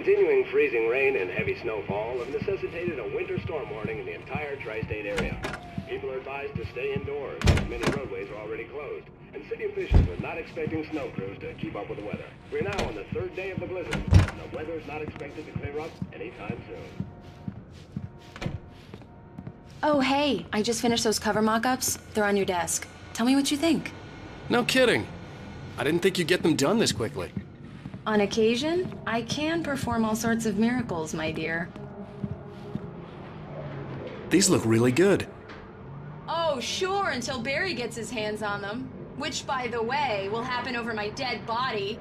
continuing freezing rain and heavy snowfall have necessitated a winter storm warning in the entire tri-state area. People are advised to stay indoors, as many roadways are already closed, and city officials are not expecting snow crews to keep up with the weather. We're now on the third day of the blizzard, and the weather is not expected to clear up anytime soon. Oh, hey, I just finished those cover mock-ups. They're on your desk. Tell me what you think. No kidding. I didn't think you'd get them done this quickly. On occasion, I can perform all sorts of miracles, my dear. These look really good. Oh, sure, until Barry gets his hands on them. Which, by the way, will happen over my dead body.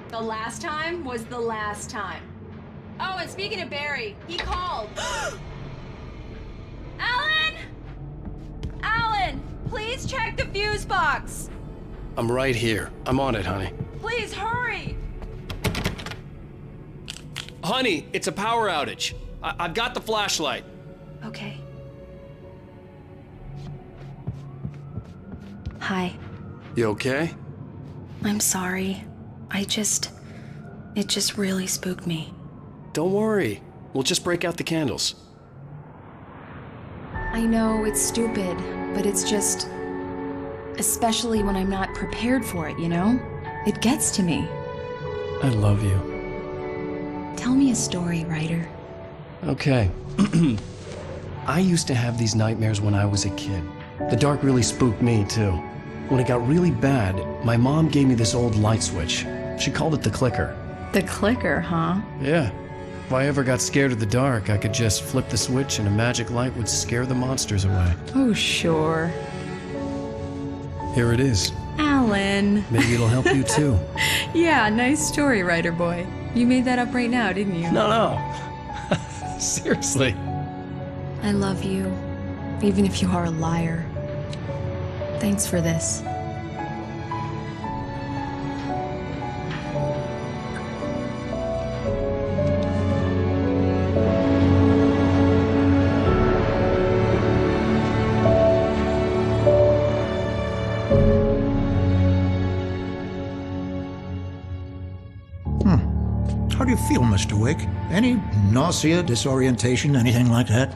The last time was the last time. Oh, and speaking of Barry, he called. Alan! Alan, please check the fuse box. I'm right here. I'm on it, honey. Please hurry. Honey, it's a power outage. I've got the flashlight. Okay. Hi. You okay? I'm sorry. It just really spooked me. Don't worry. We'll just break out the candles. I know it's stupid, but it's just... especially when I'm not prepared for it, you know? It gets to me. I love you. Tell me a story, Ryder. Okay. I used to have these nightmares when I was a kid. The dark really spooked me, too. When it got really bad, my mom gave me this old light switch. She called it the clicker. The clicker, huh? Yeah. If I ever got scared of the dark, I could just flip the switch and a magic light would scare the monsters away. Oh, sure. Here it is. Alan. Maybe it'll help you, too. Yeah, nice story, Ryder boy. You made that up right now, didn't you? No. Seriously. I love you, even if you are a liar. Thanks for this. How do you feel, Mr. Wake? Any nausea, disorientation, anything like that?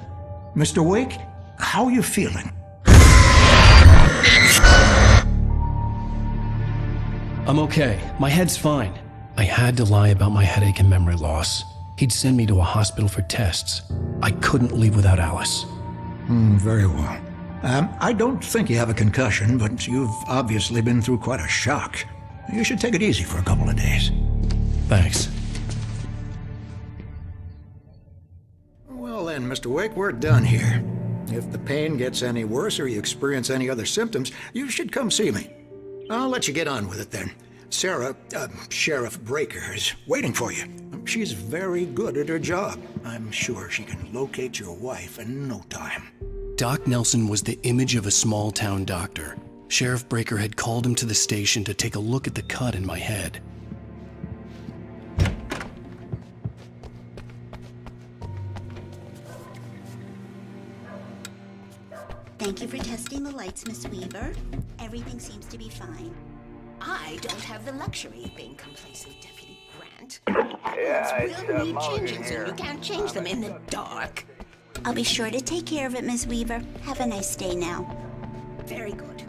Mr. Wake, how are you feeling? I'm okay. My head's fine. I had to lie about my headache and memory loss. He'd send me to a hospital for tests. I couldn't leave without Alice. Very well. I don't think you have a concussion, but you've obviously been through quite a shock. You should take it easy for a couple of days. Thanks. Well then, Mr. Wake, we're done here. If the pain gets any worse or you experience any other symptoms, you should come see me. I'll let you get on with it then. Sarah, Sheriff Breaker, is waiting for you. She's very good at her job. I'm sure she can locate your wife in no time. Doc Nelson was the image of a small-town doctor. Sheriff Breaker had called him to the station to take a look at the cut in my head. Thank you for testing the lights, Miss Weaver. Everything seems to be fine. I don't have the luxury of being complacent, Deputy Grant. Yeah, will need changes, and you can't change them in the dark. I'll be sure to take care of it, Miss Weaver. Have a nice day now. Very good.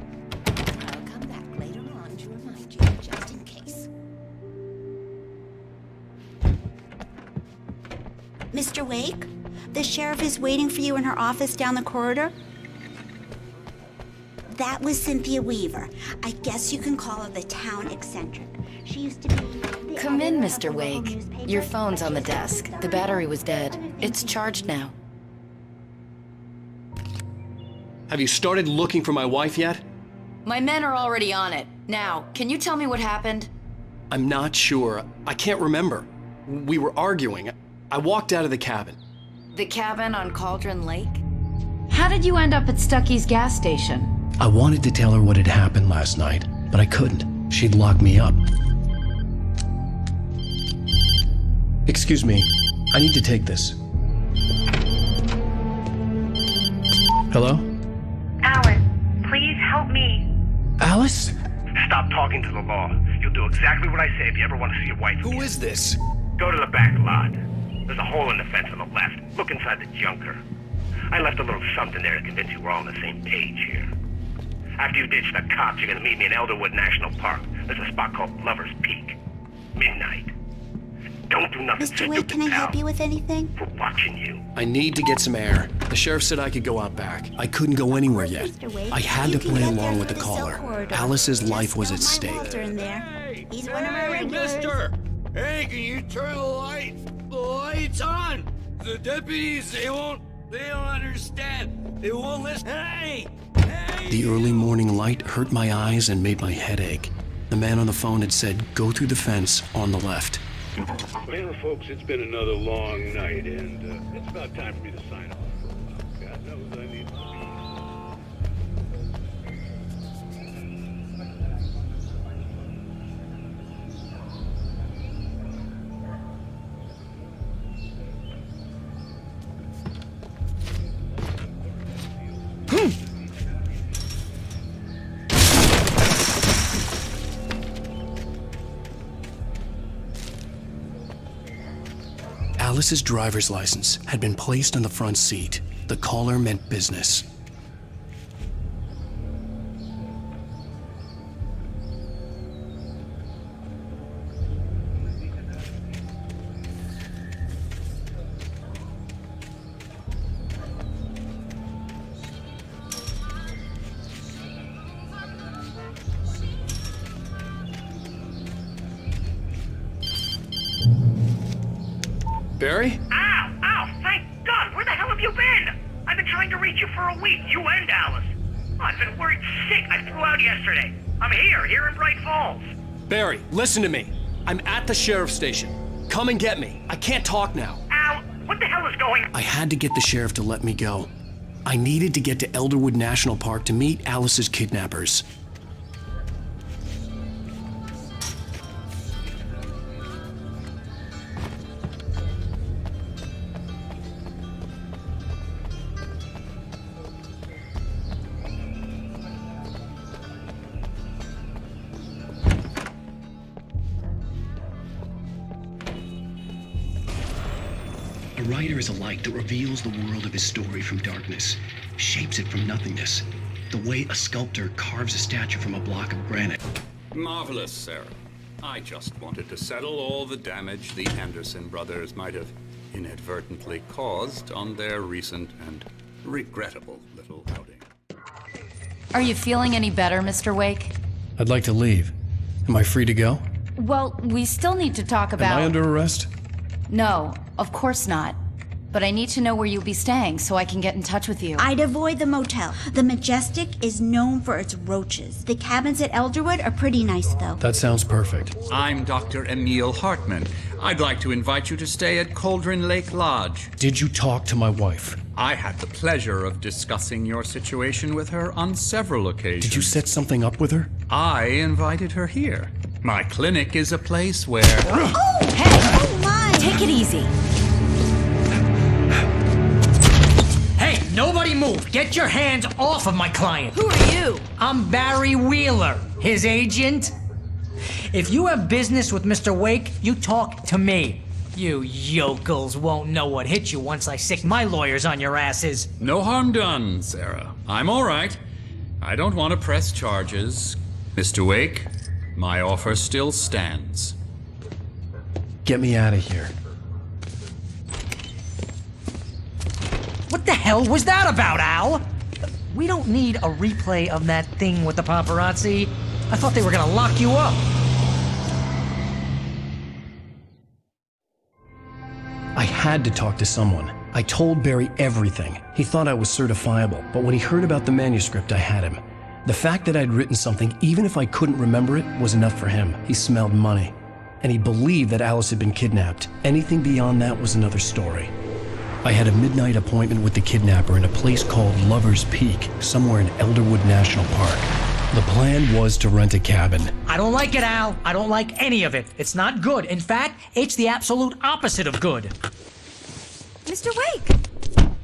I'll come back later on to remind you, just in case. Mr. Wake, the sheriff is waiting for you in her office down the corridor. That was Cynthia Weaver. I guess you can call her the town eccentric. She used to be... Come in, Mr. Wake. Your phone's on the desk. The battery was dead. It's charged now. Have you started looking for my wife yet? My men are already on it. Now, can you tell me what happened? I'm not sure. I can't remember. We were arguing. I walked out of the cabin. The cabin on Cauldron Lake? How did you end up at Stucky's gas station? I wanted to tell her what had happened last night, but I couldn't. She'd lock me up. Excuse me. I need to take this. Hello? Alan, please help me. Alice? Stop talking to the law. You'll do exactly what I say if you ever want to see your wife. Who is this? Go to the back lot. There's a hole in the fence on the left. Look inside the junker. I left a little something there to convince you we're all on the same page here. After you ditch the cops, you're gonna meet me in Elderwood National Park. There's a spot called Lover's Peak. Midnight. Don't do nothing Mr. stupid, Wade, can I help pal. you with anything? We're watching you. I need to get some air. The sheriff said I could go out back. I couldn't go anywhere yet. Mr. Wade, I had you to can play get along there with the through silk caller. corridor. Alice's Just life was know at my stake. Walter in there. He's one of our regulars. Mister! Hey, can you turn the lights on? The deputies, they don't understand. They won't listen. Hey! The early morning light hurt my eyes and made my head ache. The man on the phone had said, go through the fence on the left. Well, folks, it's been another long night, and it's about time for me to sign off for a while. God knows I need to. Alice's driver's license had been placed on the front seat. The caller meant business. Barry? Ow! Ow! Thank God! Where the hell have you been? I've been trying to reach you for a week, you and Alice. Oh, I've been worried sick. I flew out yesterday. I'm here in Bright Falls. Barry, listen to me. I'm at the sheriff's station. Come and get me. I can't talk now. Al, what the hell is going on? I had to get the sheriff to let me go. I needed to get to Elderwood National Park to meet Alice's kidnappers. A writer is a light that reveals the world of his story from darkness, shapes it from nothingness, the way a sculptor carves a statue from a block of granite. Marvelous, Sarah. I just wanted to settle all the damage the Anderson brothers might have inadvertently caused on their recent and regrettable little outing. Are you feeling any better, Mr. Wake? I'd like to leave. Am I free to go? Well, we still need to talk about... Am I under arrest? No, of course not. But I need to know where you'll be staying so I can get in touch with you. I'd avoid the motel. The Majestic is known for its roaches. The cabins at Elderwood are pretty nice, though. That sounds perfect. I'm Dr. Emil Hartman. I'd like to invite you to stay at Cauldron Lake Lodge. Did you talk to my wife? I had the pleasure of discussing your situation with her on several occasions. Did you set something up with her? I invited her here. My clinic is a place where... Oh! Hey! Oh, my! Take it easy. Hey, nobody move! Get your hands off of my client! Who are you? I'm Barry Wheeler, his agent. If you have business with Mr. Wake, you talk to me. You yokels won't know what hit you once I sick my lawyers on your asses. No harm done, Sarah. I'm all right. I don't want to press charges. Mr. Wake, my offer still stands. Get me out of here. What the hell was that about, Al? We don't need a replay of that thing with the paparazzi. I thought they were gonna lock you up. I had to talk to someone. I told Barry everything. He thought I was certifiable, but when he heard about the manuscript, I had him. The fact that I'd written something, even if I couldn't remember it, was enough for him. He smelled money. And he believed that Alice had been kidnapped. Anything beyond that was another story. I had a midnight appointment with the kidnapper in a place called Lover's Peak, somewhere in Elderwood National Park. The plan was to rent a cabin. I don't like it, Al. I don't like any of it. It's not good. In fact, it's the absolute opposite of good. Mr. Wake!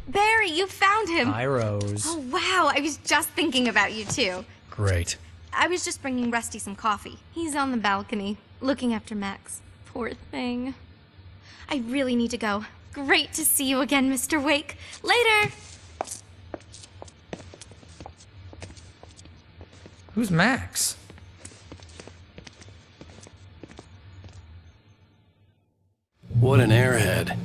Barry, you found him! Hi, Rose. Oh, wow. I was just thinking about you, too. Great. I was just bringing Rusty some coffee. He's on the balcony, looking after Max. Poor thing. I really need to go. Great to see you again, Mr. Wake. Later! Who's Max? What an airhead.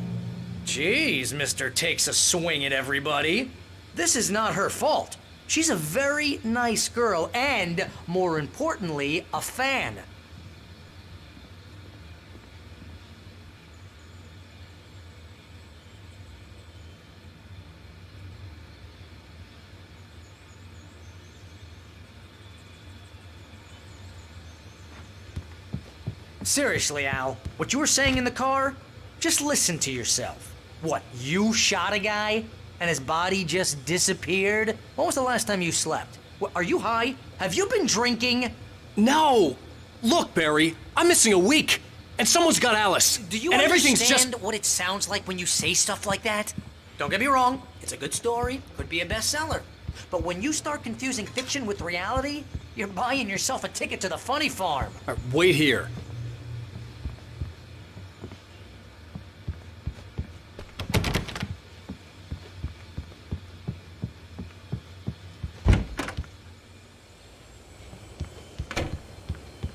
Jeez, Mr. Takes a swing at everybody. This is not her fault. She's a very nice girl and, more importantly, a fan. Seriously, Al, what you were saying in the car? Just listen to yourself. What, you shot a guy and his body just disappeared? When was the last time you slept? What, are you high? Have you been drinking? No! Look, Barry, I'm missing a week, and someone's got Alice. Do you and understand everything's just... what it sounds like when you say stuff like that? Don't get me wrong, it's a good story, could be a bestseller. But when you start confusing fiction with reality, you're buying yourself a ticket to the funny farm. All right, wait here.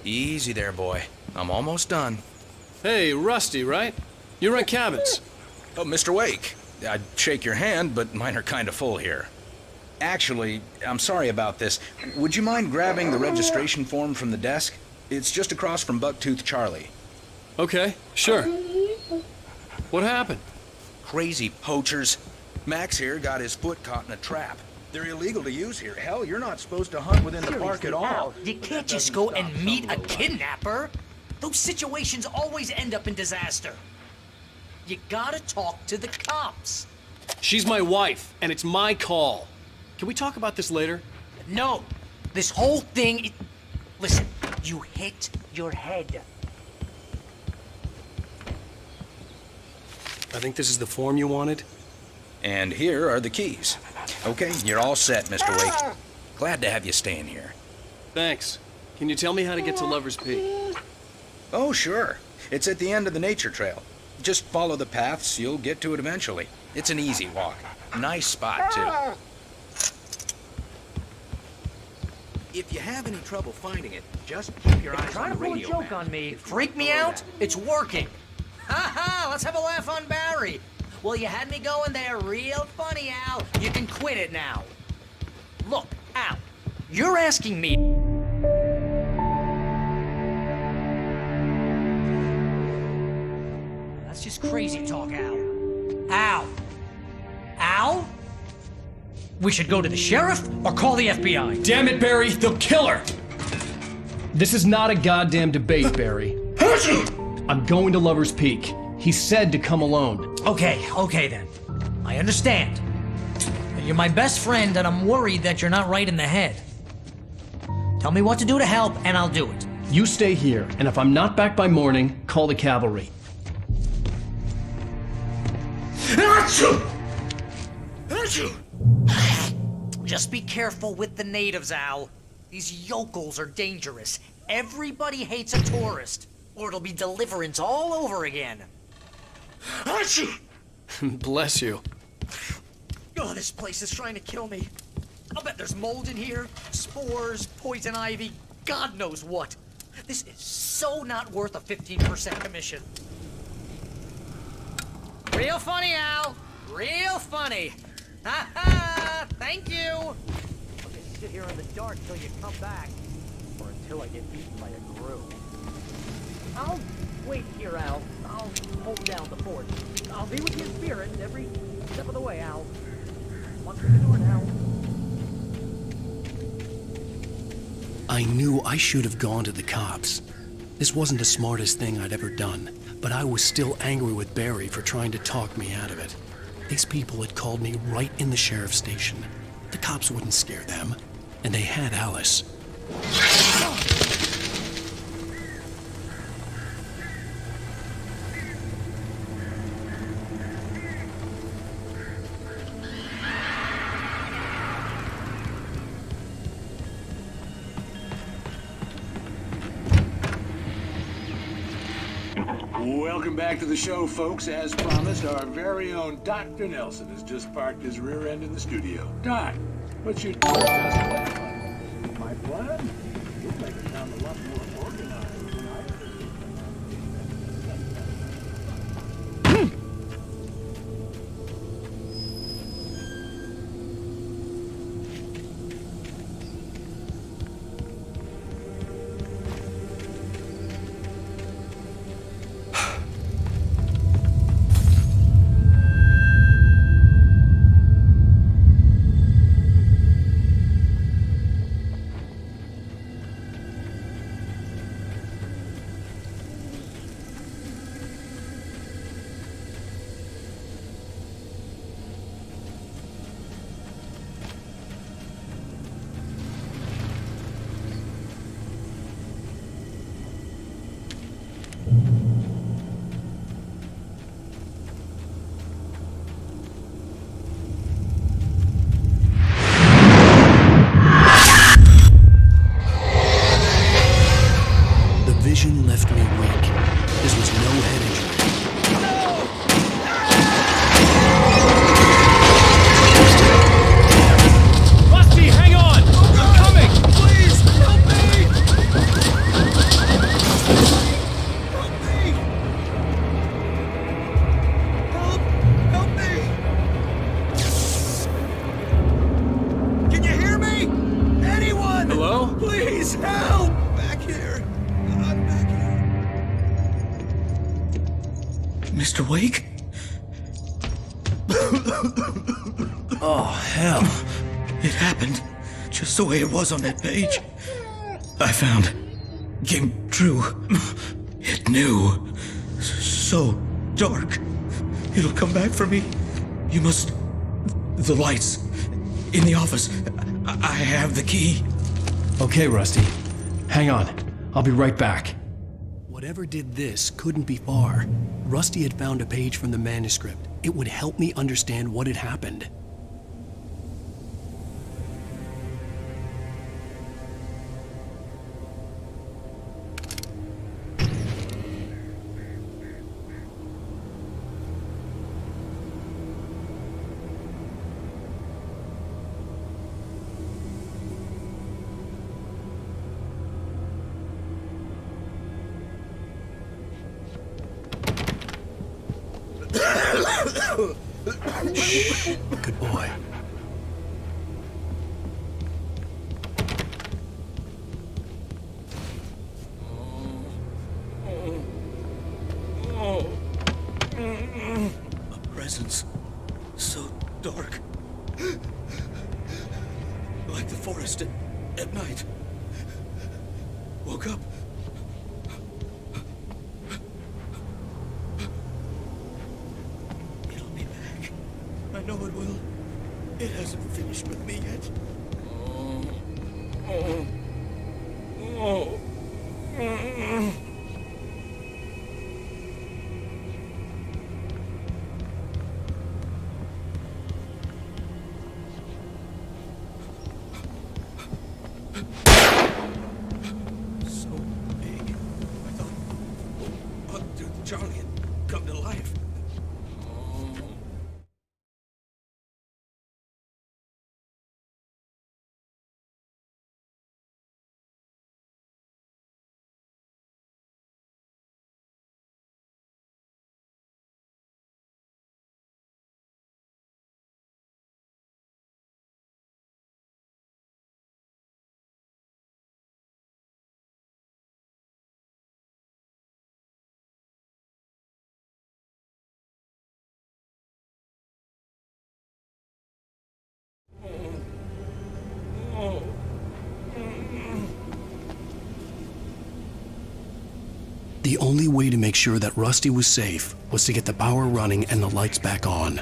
Easy there, boy. I'm almost done. Hey, Rusty, right? You rent cabins. Oh, Mr. Wake. I'd shake your hand, but mine are kind of full here. Actually, I'm sorry about this. Would you mind grabbing the registration form from the desk? It's just across from Bucktooth Charlie. Okay, sure. What happened? Crazy poachers. Max here got his foot caught in a trap. They're illegal to use here. Hell, you're not supposed to hunt within the park at all. You can't just go and meet a kidnapper. Those situations always end up in disaster. You gotta talk to the cops. She's my wife, and it's my call. Can we talk about this later? No. This whole thing... Listen, you hit your head. I think this is the form you wanted. And here are the keys. Okay, you're all set, Mr. Wake. Glad to have you staying here. Thanks. Can you tell me how to get to Lover's Peak? Oh, sure. It's at the end of the nature trail. Just follow the paths, you'll get to it eventually. It's an easy walk. Nice spot, too. If you have any trouble finding it, just keep your eyes on the radio. Trying to pull a joke on me, freak me out? It's working. Ha ha! Let's have a laugh on Barry. Well, you had me going there real funny, Al. You can quit it now. Look, Al, you're asking me... That's just crazy talk, Al. Al? Al? We should go to the sheriff or call the FBI. Damn it, Barry, they'll kill her! This is not a goddamn debate, Barry. I'm going to Lover's Peak. He said to come alone. Okay then. I understand. You're my best friend and I'm worried that you're not right in the head. Tell me what to do to help and I'll do it. You stay here, and if I'm not back by morning, call the cavalry. Just be careful with the natives, Al. These yokels are dangerous. Everybody hates a tourist, or it'll be Deliverance all over again. Bless you. Oh, this place is trying to kill me. I'll bet there's mold in here, spores, poison ivy, God knows what. This is so not worth a 15% commission. Real funny, Al. Real funny. Ha ha! Thank you. I'll just sit here in the dark till you come back, or until I get eaten by a grue. I'll wait here, Al. I'll hold down the fort. I'll be with you in spirit every step of the way, Al. One through the door now. I knew I should have gone to the cops. This wasn't the smartest thing I'd ever done, but I was still angry with Barry for trying to talk me out of it. These people had called me right in the sheriff's station. The cops wouldn't scare them, and they had Alice. Welcome back to the show, folks. As promised, our very own Dr. Nelson has just parked his rear end in the studio. Doc, what's your plan? My plan? You'll make it sound a lot more organized than I ever did. vision left me weak. This was no head injury. Rusty, hang on! I'm coming! Please, help me! Help me! Help me! Can you hear me? Anyone? Hello? Please, help! Back here. I'm back here. Mr. Wake? Oh, hell. It happened just the way it was on that page. I found. Came true. It knew. So dark. It'll come back for me. You must. The lights. In the office. I have the key. Okay, Rusty. Hang on. I'll be right back. Whatever did this couldn't be far. Rusty had found a page from the manuscript. It would help me understand what had happened. Shh. Good boy. A presence so dark. Like the forest at night. Woke up. I know it will. It hasn't finished with me yet. So big. I thought Charlie had come to life. The only way to make sure that Rusty was safe was to get the power running and the lights back on.